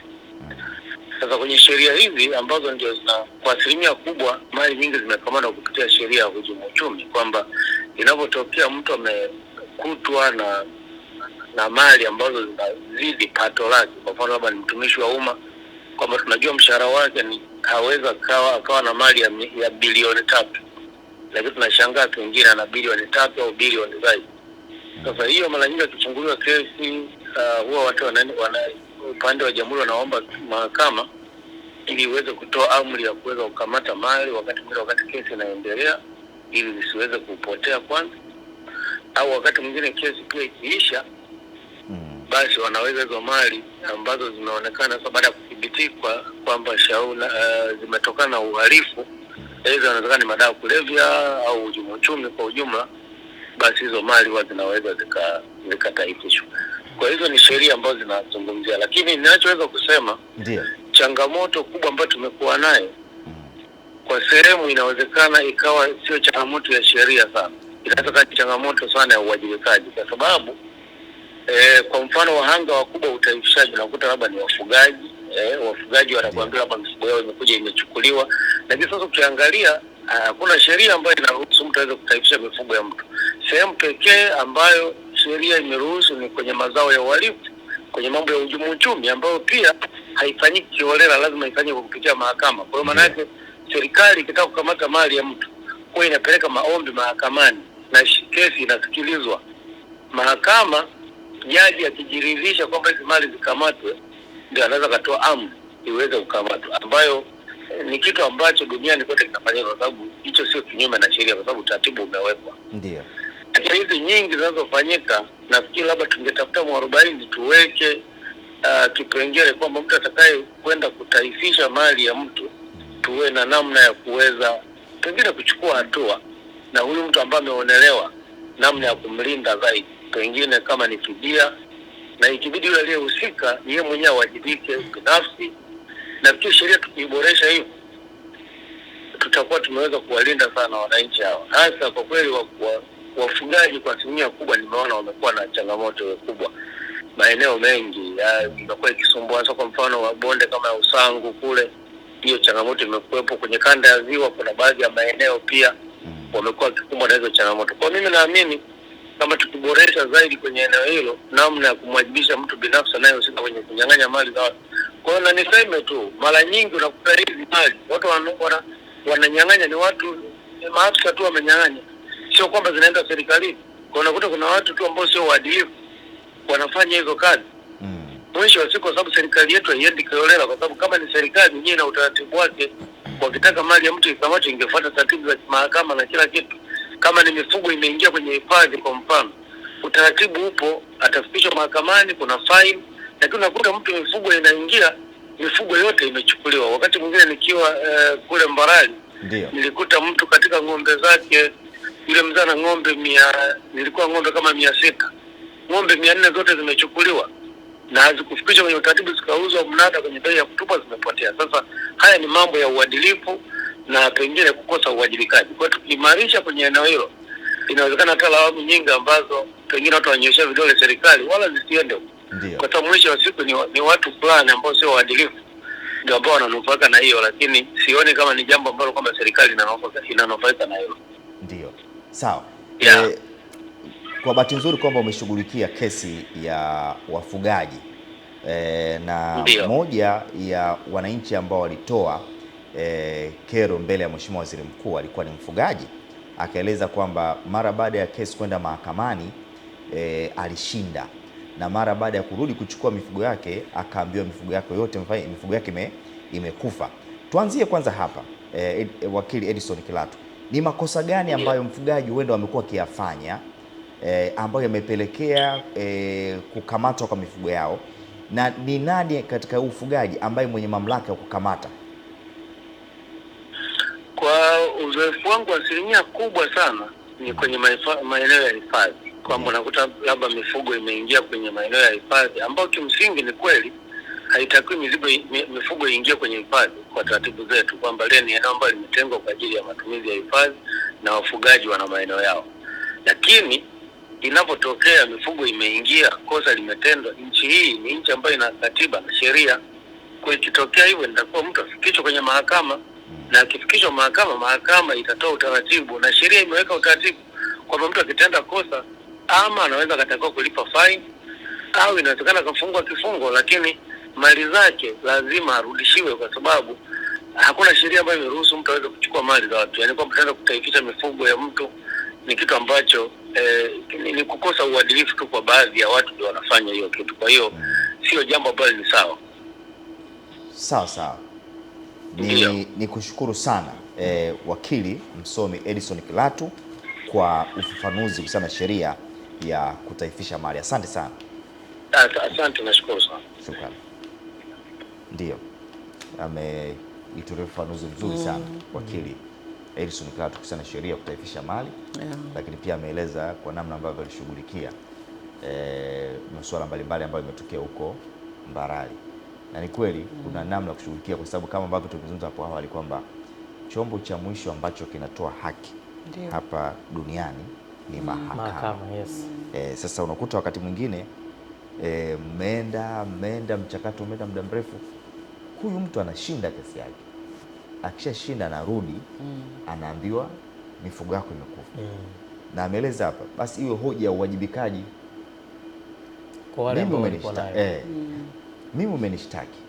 Sasa kwenye sheria hizi ambazo ndio kwa asilimia kubwa mali nyingi zimekamatwa kupitia sheria ya uhujumu uchumi, kwamba inapotokea mtu amekutwa na mali ambazo zinazidi pato lake, kwa mfano labda ni mtumishi wa umma, kwamba tunajua mshahara wake ni haweza akawa na mali ya bilioni 3, lakini tunashangaa pengine ana bilioni 3 au bilioni zaidi. Sasa hiyo mara nyingi akifunguliwa kesi, huwa watu upande wa jamhuri wanaomba mahakama ili iweze kutoa amri ya kuweza kukamata mali wakati kesi inaendelea, ili zisiweze kupotea kwanza, au wakati mwingine kesi pia ikiisha, basi wanaweza hizo mali ambazo zimeonekana sasa baada ya kudhibitika kwamba zimetokana na uhalifu, hizo zinaweza ni madawa kulevya au uhujumu uchumi kwa ujumla, basi hizo mali huwa zinaweza zikataifishwa. Kwa hizo ni sheria ambazo zinazungumzia, lakini ninachoweza kusema ndio changamoto kubwa ambayo tumekuwa nayo kwa sehemu inawezekana ikawa sio changamoto ya sheria sana, inaweza kuwa changamoto sana ya uwajibikaji, kwa sababu kwa mfano wahanga wakubwa utaifishaji unakuta labda ni wafugaji, wafugaji wanakuambia labda mifugo yao imekuja imechukuliwa, lakini sasa ukiangalia hakuna sheria ambayo inaruhusu mtu aweze kutaifisha mifugo ya mtu. Sehemu pekee ambayo sheria imeruhusu ni kwenye mazao ya uhalifu, kwenye mambo ya uhujumu uchumi, ambayo pia haifanyiki kiholela, lazima ifanyike kupitia mahakama. Kwa hiyo maana yake serikali ikitaka kukamata mali ya mtu, kwa inapeleka maombi mahakamani na kesi inasikilizwa. Mahakama, jaji akijiridhisha kwamba hizo mali zikamatwe, ndio anaweza katoa amri iweze kukamatwa, ambayo ni kitu ambacho duniani kote kinafanyika, kwa sababu hicho sio kinyume na sheria, kwa sababu utaratibu umewekwa. Ndio. Lakini hizi nyingi zinazofanyika, nafikiri labda tungetafuta mwarobaini tuweke kipengele kwamba mtu atakaye kwenda kutaifisha mali ya mtu, tuwe na namna ya kuweza pengine kuchukua hatua na huyu mtu ambaye ameonelewa, namna ya kumlinda zaidi, pengine kama ni fidia, na ikibidi yule aliyehusika yeye mwenyewe awajibike binafsi. Na pia sheria tukiboresha hivi, tutakuwa tumeweza kuwalinda sana wananchi hao, hasa kwa kweli wafugaji kwa asilimia kubwa nimeona wamekuwa na changamoto kubwa. Maeneo mengi imekuwa ikisumbua, hasa kwa mfano wa bonde kama ya Usangu kule, hiyo changamoto imekuwepo. Kwenye kanda ya Ziwa kuna baadhi ya maeneo pia wamekuwa wakikumbwa na hizo changamoto. Kwa mimi naamini kama tukiboresha zaidi kwenye eneo hilo, namna ya kumwajibisha mtu binafsi anayehusika kwenye kunyang'anya mali za watu. Kwa hiyo na niseme tu, mara nyingi unakuta hizi mali watu wananyang'anya ni watu maafisa tu wamenyang'anya, sio kwamba zinaenda serikalini. Kwa unakuta kuna watu tu ambao sio waadilifu wanafanya hizo kazi. Mwisho wa siku, kwa sababu serikali yetu haiendi kiolela, kwa sababu kama ni serikali yenyewe na utaratibu wake, wakitaka mali ya mtu ikamatwe ingefuata taratibu za mahakama na kila kitu. Kama ni mifugo imeingia kwenye hifadhi kwa mfano, utaratibu upo, atafikishwa mahakamani, kuna fine. Lakini unakuta mtu mifugo inaingia, mifugo yote imechukuliwa. Wakati mwingine nikiwa kule Mbarali, nilikuta mtu katika ng'ombe zake, yule mzee na ng'ombe nilikuwa ng'ombe kama 600. Ng'ombe 400 zote zimechukuliwa na hazikufikishwa kwenye utaratibu, zikauzwa mnada kwenye bei ya kutupa, zimepotea. Sasa haya ni mambo ya uadilifu na pengine kukosa uwajibikaji. Kwa hiyo tukiimarisha kwenye eneo hilo, inawezekana hata lawama nyingi ambazo pengine watu wanyoshia vidole serikali wala zisiende huko. Kwa sababu mwisho wa siku ni watu fulani ambao sio waadilifu ndio ambao wananufaika na hiyo, lakini sioni kama ni jambo ambalo kwamba serikali inanufaika na hilo. Ndio. Sawa. Kwa bahati nzuri kwamba umeshughulikia kesi ya wafugaji na moja ya wananchi ambao walitoa kero mbele ya Mheshimiwa Waziri Mkuu alikuwa ni mfugaji, akaeleza kwamba mara baada ya kesi kwenda mahakamani alishinda, na mara baada ya kurudi kuchukua mifugo yake akaambiwa mifugo yake yote imekufa. Tuanzie kwanza hapa, wakili Edison Kilatu, ni makosa gani ambayo mfugaji huenda wamekuwa akiyafanya ambayo yamepelekea kukamatwa kwa mifugo yao, na ni nani katika ufugaji ambaye mwenye mamlaka ya kukamata? Kwa uzoefu wangu, asilimia kubwa sana ni kwenye maeneo ya hifadhi, kwamba unakuta labda mifugo imeingia kwenye maeneo ya hifadhi ambao kimsingi ni kweli haitakiwi mifugo iingie kwenye hifadhi kwa taratibu zetu, kwamba lile ni eneo ambalo limetengwa kwa ajili ya matumizi ya hifadhi na wafugaji wana maeneo yao. Lakini inapotokea mifugo imeingia, kosa limetendwa, nchi hii ni nchi ambayo ina katiba na sheria. Kwa ikitokea hivyo, nitakuwa mtu afikishwe kwenye mahakama, na akifikishwa mahakama itatoa utaratibu, na sheria imeweka utaratibu kwamba mtu akitenda kosa ama anaweza katakiwa kulipa fine au inawezekana kufungwa kifungo, lakini mali zake lazima arudishiwe, kwa sababu hakuna sheria ambayo imeruhusu mtu aweze kuchukua mali za watu. Yaani kwa mtenda kutaifisha mifugo ya mtu ni kitu ambacho ni kukosa uadilifu tu, kwa baadhi ya watu ndio wanafanya hiyo kitu. Kwa hiyo sio jambo ambalo ni sawa. Sawa. Ni kushukuru sana wakili msomi Edison Kilatu kwa ufafanuzi kuhusiana na sheria ya kutaifisha mali. Asante sana. Asante, nashukuru sana. Shukrani. Ndio. Ameitoa ufafanuzi mzuri sana wakili Edison Kilatu kuhusiana na sheria ya kutaifisha mali. Lakini pia ameeleza kwa namna ambavyo alishughulikia masuala mbalimbali ambayo yametokea huko Mbarali. Na ni kweli kuna namna ya kushughulikia, kwa sababu kama ambavyo tumezungumza hapo awali kwamba chombo cha mwisho ambacho kinatoa haki hapa duniani ni mahakama. Sasa unakuta wakati mwingine mchakato umeenda muda mrefu, huyu mtu anashinda kesi yake, akishashinda anarudi anaambiwa mifugo yako imekufa. Na ameeleza hapa, basi iwe hoja ya uwajibikaji kwa wale ambao walikuwa nayo. Mimi umenishtaki,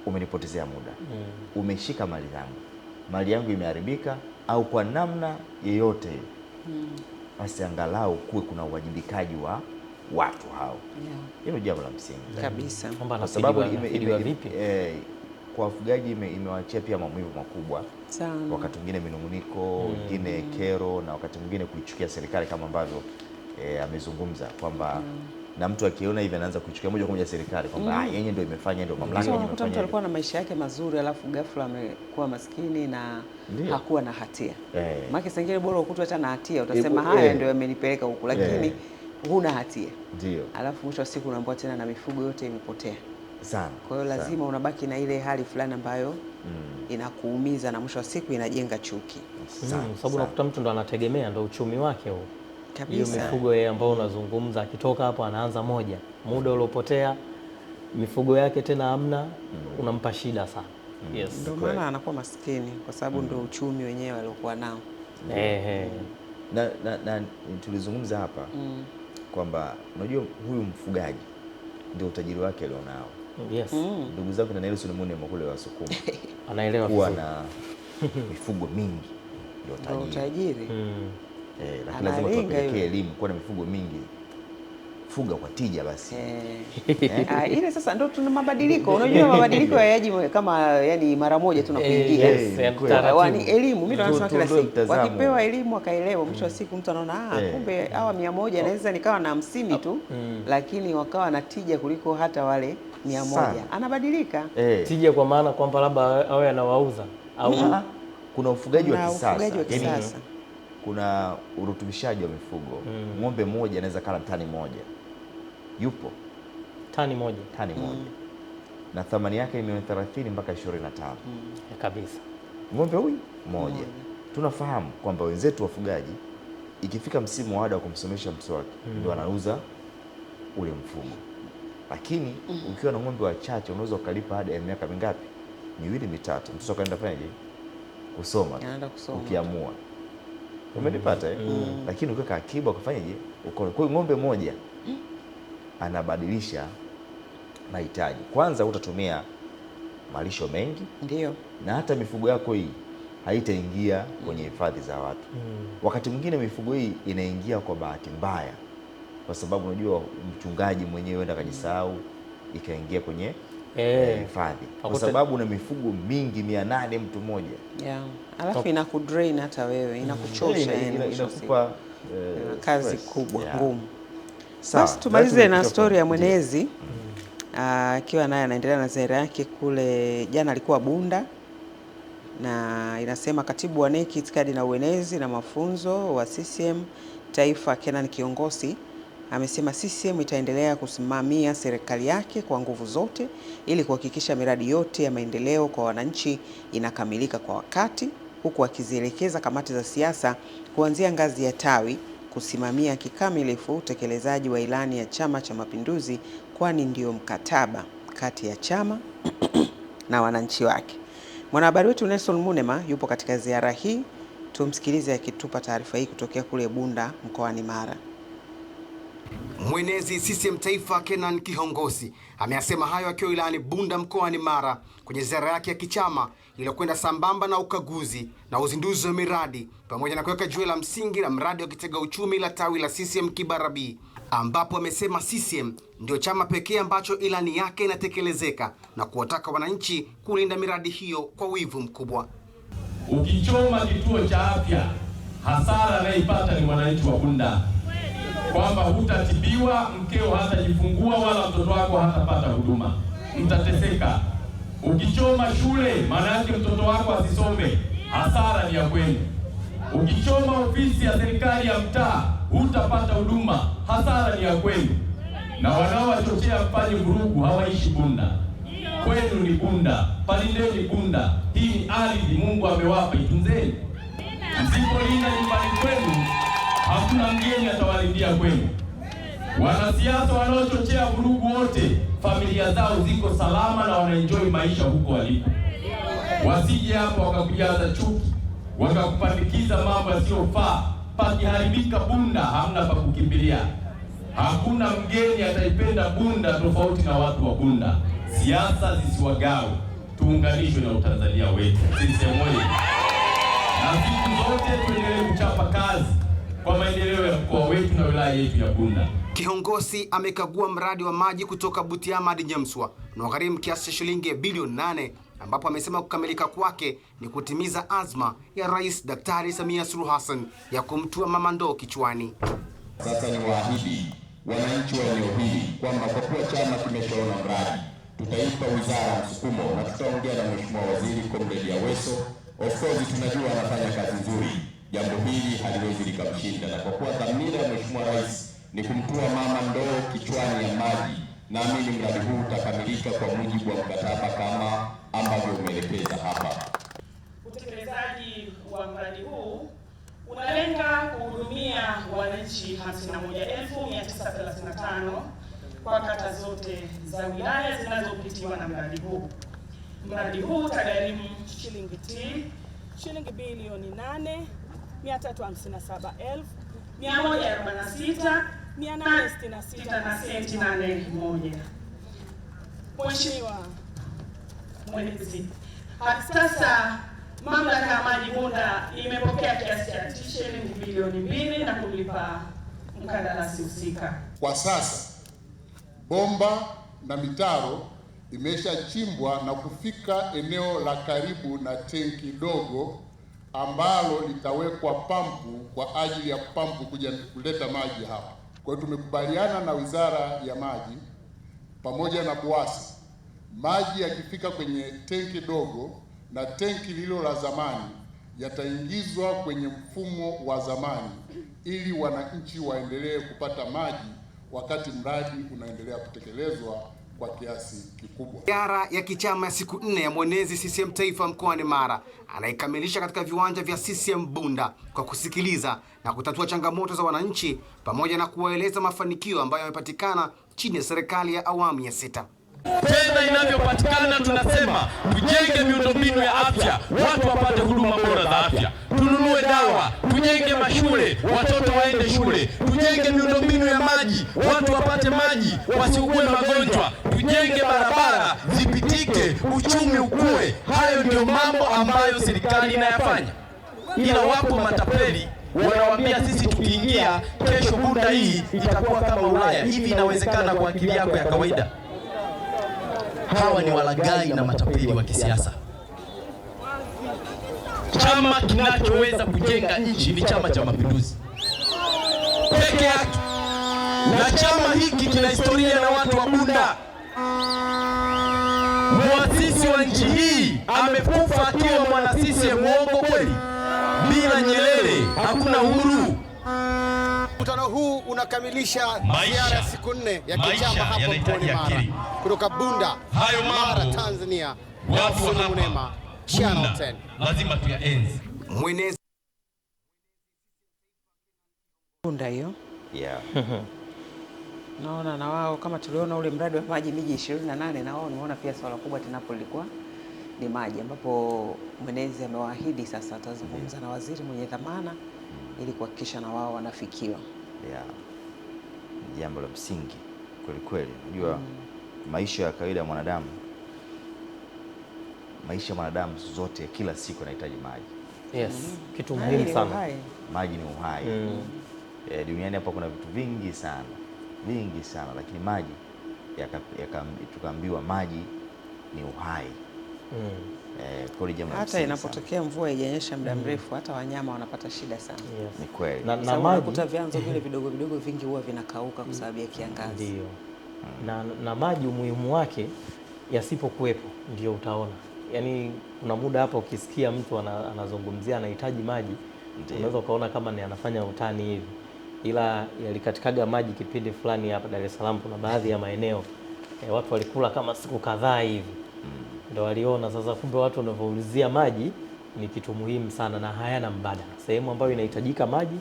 umenipotezea muda, umeshika mali yangu imeharibika au kwa namna yeyote, basi angalau kuwe kuna uwajibikaji wa watu hao. Hilo jambo la msingi kabisa, kwa sababu kwa wafugaji imewachia pia maumivu makubwa sana. Wakati mwingine minunguniko, wengine kero, na wakati mwingine kuichukia serikali kama ambavyo amezungumza kwamba na mtu akiona hivi anaanza kuichukia moja kwa moja serikali kwamba yeye ndio imefanya, ndio mamlaka yenyewe imefanya. Mtu alikuwa na maisha yake mazuri, alafu ghafla amekuwa maskini na hakuwa na hatia. Maana sengine bora ukutwe hata na hatia, utasema haya ndio yamenipeleka huku, lakini huna hatia. Ndio. Alafu mwisho wa siku unaambiwa tena na mifugo yote imepotea sana. Kwa hiyo lazima unabaki na ile hali fulani ambayo inakuumiza, na mwisho wa siku inajenga chuki. Sababu unakuta mtu ndo anategemea, ndo uchumi wake huo. Hiyo mifugo yeye ambao unazungumza, akitoka hapo anaanza moja, muda uliopotea mifugo yake tena hamna, unampa shida sana. Ndio maana anakuwa maskini, kwa sababu ndio uchumi wenyewe aliokuwa nao. na tulizungumza hapa kwamba unajua huyu mfugaji ndio utajiri wake alionao. Yes. Ndugu zangu na Nelson Munema kule wa Sukuma anaelewa kuwa na mifugo mingi ndio utajiri. Lakini lazima tupelekee elimu kuwa na mifugo mingi. Fuga kwa tija basi. Ile sasa ndio tuna mabadiliko. Unajua mabadiliko hayaji kama yani mara moja tunapoingia. Yaani elimu mimi ndo nasema kila siku. Wakipewa elimu wakaelewa, mwisho wa siku mtu anaona kumbe hawa 100 naweza nikawa na 50 tu, lakini wakawa na tija kuliko hata wale 100. Anabadilika. Tija kwa maana kwamba labda awe anawauza au kuna ufugaji wa kisasa. Kuna urutubishaji wa mifugo. Ng'ombe mmoja anaweza kala tani moja. Yupo tani moja. Na thamani yake ni 30 mpaka 25. Kabisa. Ng'ombe huyu mmoja. Tunafahamu kwamba wenzetu wafugaji ikifika msimu wa ada wa kumsomesha mtoto wake ndio anauza ule mfugo. Lakini ukiwa na ng'ombe wachache unaweza ukalipa ada ya miaka mingapi? 2-3. Mtoto akaenda fanyaje? Kusoma. Ukiamua. Umenipata Lakini ukiweka akiba ukafanyaje? Kwa hiyo ng'ombe moja anabadilisha mahitaji. Kwanza utatumia malisho mengi. Ndio. Na hata mifugo yako hii haitaingia kwenye hifadhi za watu. Wakati mwingine mifugo hii inaingia kwa bahati mbaya. Kwa sababu unajua mchungaji mwenyewe enda kujisahau ikaingia kwenye hifadhi. Kwa sababu una mifugo mingi 800 mtu mmoja. Alafu inakudrain hata wewe, inakuchosha, inakupa kazi kubwa ngumu. Sasa tumalize na story ya mwenezi akiwa naye anaendelea na ziara yake kule. Jana alikuwa Bunda na inasema katibu wa NEC itikadi na uenezi na mafunzo wa CCM Taifa Kenan Kiongosi amesema CCM itaendelea kusimamia serikali yake kwa nguvu zote ili kuhakikisha miradi yote ya maendeleo kwa wananchi inakamilika kwa wakati, huku akizielekeza kamati za siasa kuanzia ngazi ya tawi kusimamia kikamilifu utekelezaji wa ilani ya Chama cha Mapinduzi, kwani ndio mkataba kati ya chama na wananchi wake. Mwanahabari wetu Nelson Munema yupo katika ziara hii, tumsikilize akitupa taarifa hii kutokea kule Bunda mkoani Mara. Mwenezi CCM Taifa Kenan Kihongosi ameyasema hayo akiwa wilayani Bunda mkoani Mara kwenye ziara yake ya kichama iliyokwenda sambamba na ukaguzi na uzinduzi wa miradi pamoja na kuweka jiwe la msingi la mradi wa kitega uchumi la tawi la CCM Kibarabi, ambapo amesema CCM ndio chama pekee ambacho ilani yake inatekelezeka na kuwataka wananchi kulinda miradi hiyo kwa wivu mkubwa. Ukichoma kituo cha afya, hasara anayeipata ni wananchi wa Bunda, kwamba hutatibiwa, mkeo hatajifungua wala mtoto wako hatapata huduma, mtateseka. Ukichoma shule, maana yake mtoto wako asisome, hasara ni ya kwenu. Ukichoma ofisi ya serikali ya mtaa, hutapata huduma, hasara ni ya kwenu. Na wanaowachochea mfanye vurugu hawaishi Bunda. Kwenu ni Bunda, palindeni Bunda. Hii ni ardhi Mungu amewapa, itunzeni. Msipolinda nyumbani kwenu, hakuna mgeni atawalindia kwenu. Wanasiasa wanaochochea vurugu wote, familia zao ziko salama na wanaenjoy maisha huko walipo. Wasije hapo wakakujaza chuki, wakakupandikiza mambo yasiyofaa. Pakiharibika Bunda, hamna pa kukimbilia. Hakuna mgeni ataipenda Bunda tofauti na watu wa Bunda. Siasa zisiwagawe, tuunganishwe na Utanzania wetu. Sisi moja. Na siku zote tuendelee kuchapa kazi kwa maendeleo ya mkoa wetu na wilaya yetu ya Bunda. Kihongosi amekagua mradi wa maji kutoka Butiama hadi Nyamswa na gharimu kiasi cha shilingi bilioni 8, ambapo amesema kukamilika kwake ni kutimiza azma ya Rais Daktari Samia Suluhu Hassan ya kumtua mama ndoo kichwani. Sasa ni waahidi wananchi wa eneo hili kwamba kwa kuwa chama kimeshaona mradi, tutaipa wizara msukumo na tutaongea na Mheshimiwa Waziri Comrade Aweso. Of course tunajua anafanya kazi nzuri. Jambo hili haliwezi likamshinda, na kwa kuwa dhamira ya Mheshimiwa Rais ni kumtua mama ndoo kichwani ya maji, naamini mradi huu utakamilika kwa mujibu wa mkataba kama ambavyo umeelekeza hapa. Utekelezaji wa mradi huu unalenga kuhudumia wananchi 51,935 kwa kata zote za wilaya zinazopitiwa na mradi huu. Mradi huu utagharimu shilingi bilioni 8 357,146,866 na senti 81. Mheshimiwa Mwenyekiti, hadi sasa Mamlaka ya Maji Bunda imepokea kiasi cha shilingi bilioni 2 na kulipa mkandarasi husika. Kwa sasa bomba na mitaro imeshachimbwa na kufika eneo la karibu na tenki dogo ambalo litawekwa pampu kwa ajili ya pampu kuja kuleta maji hapa. Kwa hiyo tumekubaliana na Wizara ya Maji pamoja na BUWASA, maji yakifika kwenye tenki dogo na tenki lilo la zamani yataingizwa kwenye mfumo wa zamani ili wananchi waendelee kupata maji wakati mradi unaendelea kutekelezwa kwa kiasi kikubwa. Ziara ya kichama ya siku 4 ya mwenezi CCM Taifa mkoani Mara anaikamilisha katika viwanja vya CCM Bunda kwa kusikiliza na kutatua changamoto za wananchi pamoja na kuwaeleza mafanikio ambayo yamepatikana chini ya serikali ya awamu ya 6. Fedha inavyopatikana tunasema tujenge miundombinu ya afya, watu wapate huduma bora za afya, tununue dawa, tujenge mashule, watoto waende shule, tujenge miundombinu ya maji, watu wapate maji, wasiugue magonjwa, tujenge barabara zipitike, uchumi ukue. Hayo ndio mambo ambayo serikali inayafanya. Ila wapo matapeli wanawaambia sisi tukiingia kesho Bunda hii itakuwa kama Ulaya. Hivi inawezekana kwa akili yako ya kawaida? Hawa ni walaghai na matapeli wa kisiasa. Chama kinachoweza kujenga nchi ni Chama cha Mapinduzi peke yake, na chama hiki kina historia na watu wa Bunda. Muasisi wa nchi hii amekufa akiwa mwana CCM. Muongo kweli? Bila Nyerere hakuna uhuru. Mkutano huu unakamilisha ziara ya siku 4 ya kichama hapo mkoani Mara. Kutoka Bunda, Mara, Tanzania, Watson Munema, Channel 10. Lazima tuyaenzi. Mwenezi Bunda hiyo. Yeah. Naona na wao kama tuliona ule mradi wa maji miji 28, na wao nimeona pia swala kubwa tinapo lilikuwa ni maji, ambapo mwenezi amewaahidi sasa atazungumza na waziri mwenye dhamana ili kuhakikisha na wao wanafikiwa. Yeah. Jambo la msingi kweli kweli. Unajua maisha ya kawaida ya mwanadamu, maisha ya mwanadamu zote kila siku yanahitaji maji. Yes, kitu muhimu sana. Maji ni uhai. Duniani hapa kuna vitu vingi sana, lakini maji tukaambiwa maji ni uhai. Hata inapotokea mvua haijanyesha muda mrefu, hata wanyama wanapata shida sana. Yes. Ni kweli. Na maji unakuta vyanzo vile vidogo vidogo vingi huwa vinakauka kwa sababu ya kiangazi. Ndio. Na maji umuhimu wake yasipokuwepo ndio utaona. Yaani kuna muda hapa ukisikia mtu anazungumzia anahitaji maji, unaweza ukaona kama ni anafanya utani hivi. Ila yalikatikaga maji kipindi fulani hapa Dar es Salaam, kuna baadhi ya maeneo watu walikula kama siku kadhaa hivi. Ndio waliona sasa kumbe watu wanavyoulizia maji ni kitu muhimu sana na hayana mbadala. Sehemu ambayo inahitajika maji,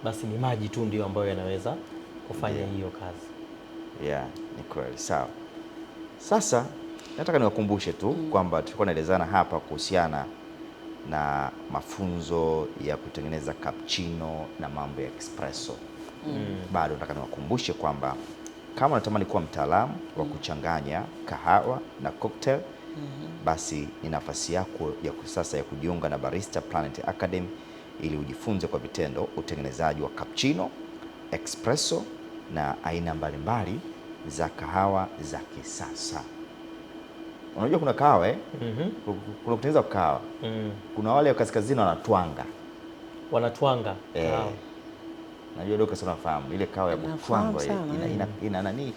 basi ni maji tu ndio ambayo yanaweza kufanya hiyo kazi. Yeah, ni kweli. Sawa. Sasa nataka niwakumbushe tu kwamba tulikuwa naelezana hapa kuhusiana na mafunzo ya kutengeneza cappuccino na mambo ya espresso. Bado nataka niwakumbushe kwamba kama unatamani kuwa mtaalamu wa kuchanganya kahawa na cocktail, basi ni nafasi yako ya sasa ya kujiunga na Barista Planet Academy ili ujifunze kwa vitendo utengenezaji wa cappuccino, espresso na aina mbalimbali za kahawa za kisasa. Unajua kuna kahawa kuna kutengeneza kahawa. Kuna wale wa kaskazini wanatwanga. Najua Doka sana fahamu ile kahawa ya kutwangwa ina nani?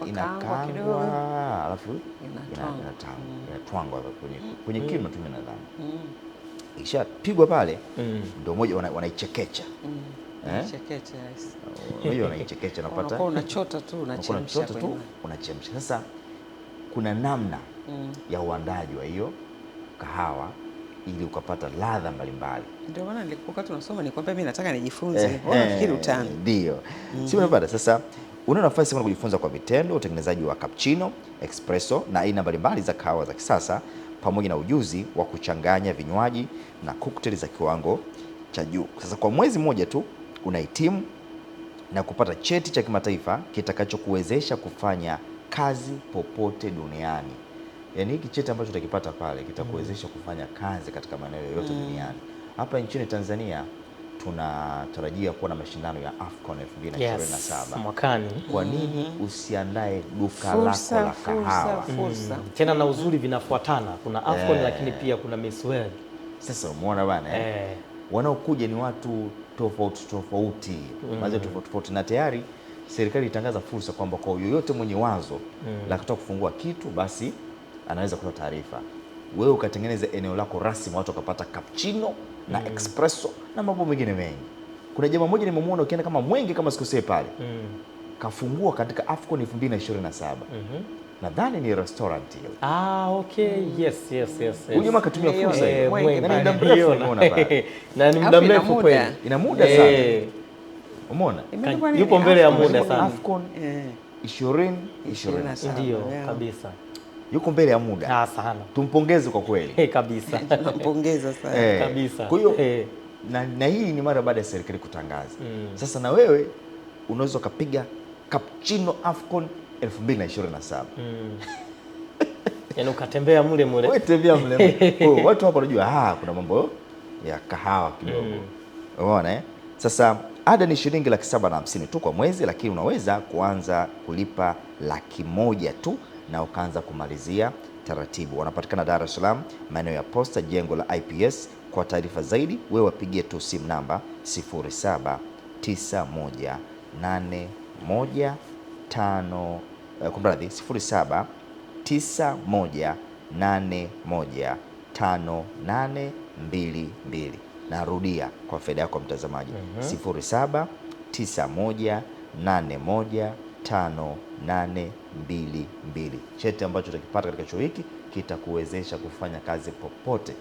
Inakangwa alafu inatwangwa kwenye kinu tumia nadhani. Ikishapigwa pale ndio moja wanaichekecha. Chekecha. Hiyo wanaichekecha napata. Unachota tu unachemsha. Sasa kuna namna ya uandaji wa hiyo kahawa ili ukapata ladha mbalimbali. Ndio maana nilikuwa tunasoma nikwambia mimi nataka nijifunze. Nafikiri utani. Ndio. Si unapata sasa una nafasi ya kujifunza kwa vitendo utengenezaji wa cappuccino, espresso na aina mbalimbali za kahawa za kisasa pamoja na ujuzi wa kuchanganya vinywaji na cocktail za kiwango cha juu. Sasa kwa mwezi mmoja tu unahitimu na kupata cheti cha kimataifa kitakachokuwezesha kufanya kazi popote duniani. Yaani hiki cheti ambacho utakipata pale kitakuwezesha kufanya kazi katika maeneo yoyote duniani. Hapa nchini Tanzania tunatarajia kuwa na mashindano ya AFCON 2027 mwakani. Kwa nini usiandae duka lako la kahawa? Tena na uzuri vinafuatana, kuna AFCON lakini pia kuna Miss World. Sasa umeona bwana wanaokuja ni watu tofauti mazao tofauti, na tayari serikali itangaza fursa kwamba kwa yoyote mwenye wazo la kutaka kufungua kitu basi anaweza kutoa taarifa. Wewe ukatengeneza eneo lako rasmi, watu wakapata cappuccino na espresso na mambo mengine mengi. Kuna jamaa mmoja nimemwona ukienda kama Mwenge kama sikosei pale kafungua katika AFCON 2027 nadhani ni restaurant hiyo. Okay, yes. Huyu jamaa katumia fursa hiyo. Mwenge muda mrefu unaona pale. Na ni muda mrefu kweli. Ina muda sana. Umeona? Yupo mbele ya muda sana. AFCON 2027. Ndio kabisa. Yuko mbele ya muda. Sana. Tumpongeze kwa kweli. Kabisa. Tunampongeza sana. Kabisa. Kwa hiyo na hii ni mara baada ya serikali kutangaza. Sasa na wewe unaweza kupiga cappuccino AFCON 2027. Yaani ukatembea mule. Wewe tembea mule. Watu hapa wanajua kuna mambo ya kahawa kidogo. Umeona Sasa ada ni shilingi 750 tu kwa mwezi, lakini unaweza kuanza kulipa 100,000 tu na ukaanza kumalizia taratibu. Wanapatikana Dar es Salaam, maeneo ya Posta, jengo la IPS. Kwa taarifa zaidi wewe wapigie tu simu namba 0791815822. Narudia kwa faida yako mtazamaji, 0791815822. Cheti ambacho utakipata katika chuo hiki kitakuwezesha kufanya kazi popote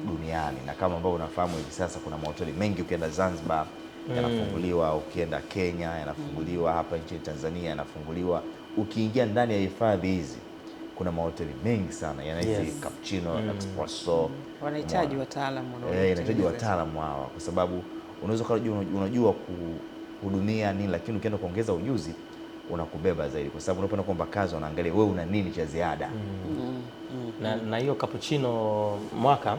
duniani. Na kama ambavyo unafahamu hivi sasa kuna mahoteli mengi, ukienda Zanzibar yanafunguliwa, ukienda Kenya yanafunguliwa, hapa nchini Tanzania yanafunguliwa. Ukiingia ndani ya hifadhi hizi kuna mahoteli mengi sana yanaizi cappuccino, espresso. Wanahitaji wataalamu inahitaji wataalamu hawa, kwa sababu unaweza unajua kuhudumia nini, lakini ukienda kuongeza ujuzi unakubeba zaidi, kwa sababu unapoenda kuomba kazi wanaangalia wewe una nini cha ziada. Na hiyo cappuccino mwaka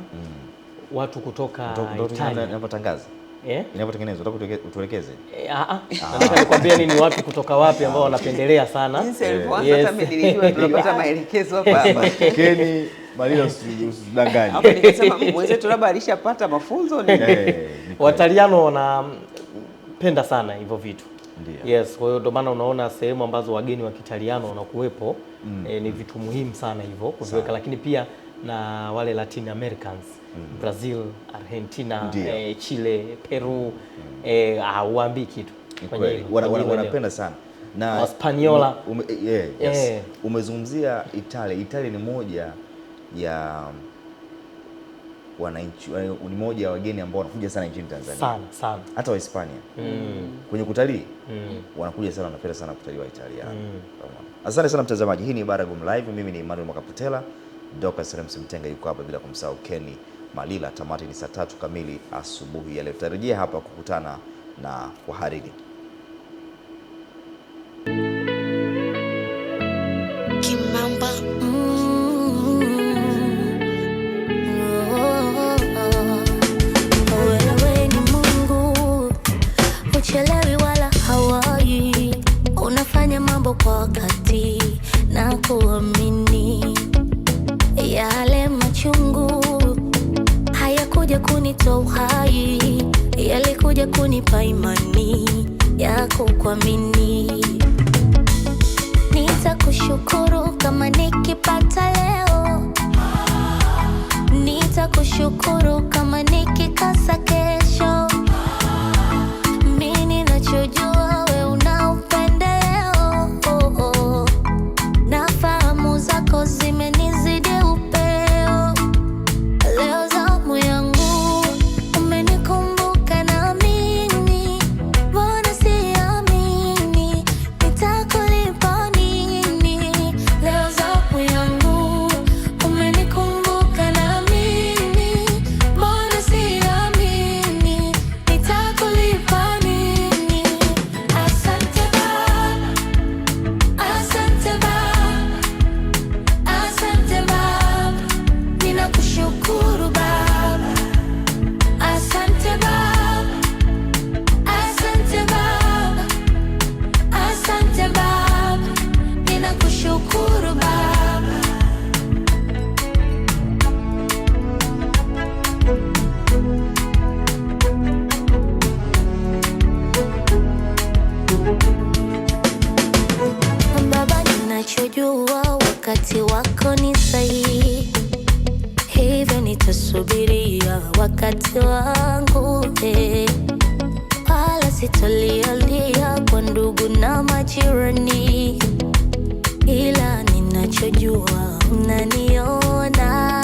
watu kutoka Italia inapotangaza inapotengenezwa, unataka utuelekeze? Nataka nikwambia nini watu kutoka wapi ambao wanapendelea sana. Jinsi alivyoanza hata mimi nilijua tunapata maelekezo hapa. Keni Malila usidanganye. Hapa nikasema mwenzetu labda alishapata mafunzo ni. Wataliano wanapenda sana hivyo vitu. Ndiyo. Yes, kwa hiyo ndio maana unaona sehemu ambazo wageni wa Kitaliano wanakuwepo ni vitu muhimu sana hivyo kuviweka, lakini pia na wale Latin Americans, Brazil, Argentina, Chile, Peru, hauambii kitu. Wanapenda sana. Na Hispaniola. Umezungumzia Italia. Italia ni moja ya wananchi, ni moja ya wageni ambao wanakuja sana nchini Tanzania. Sana. Hata wa Hispania. Kwenye kutalii wanakuja sana, wanapenda sana kutalii wa Italia. Asante sana mtazamaji. Hii ni Baragum Live. Mimi ni Emmanuel Mwakaputela. Dorcas Rems Mtenga yuko hapa, bila kumsahau Kenny Malila. Tamati ni saa 3 kamili asubuhi ya leo. Tutarejea hapa kukutana na wahariri. Kimamba. Wewe ni Mungu, uchelewi wala hawai, unafanya mambo kwa wakati na kuamini. Yale machungu hayakuja kunitoa uhai, yalikuja kunipa imani ya kukuamini. Nitakushukuru kama nikipata leo, nitakushukuru kama nikikosa kesho. Mimi ninachojua wewe una upendeleo, na fahamu zako zimenizidi upeo. Leo zamu yangu umenikumbuka, na mimi mbona siamini nitakulipa nini. Leo zamu yangu umenikumbuka, na mimi mbona siamini ninachojua wakati wako ni sahihi, hivyo nitasubiria wakati wangu, wala sitolialia kwa ndugu na majirani, ila ninachojua unaniona.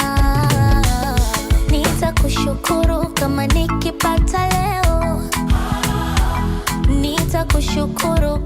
Nitakushukuru kama nikipata leo, nitakushukuru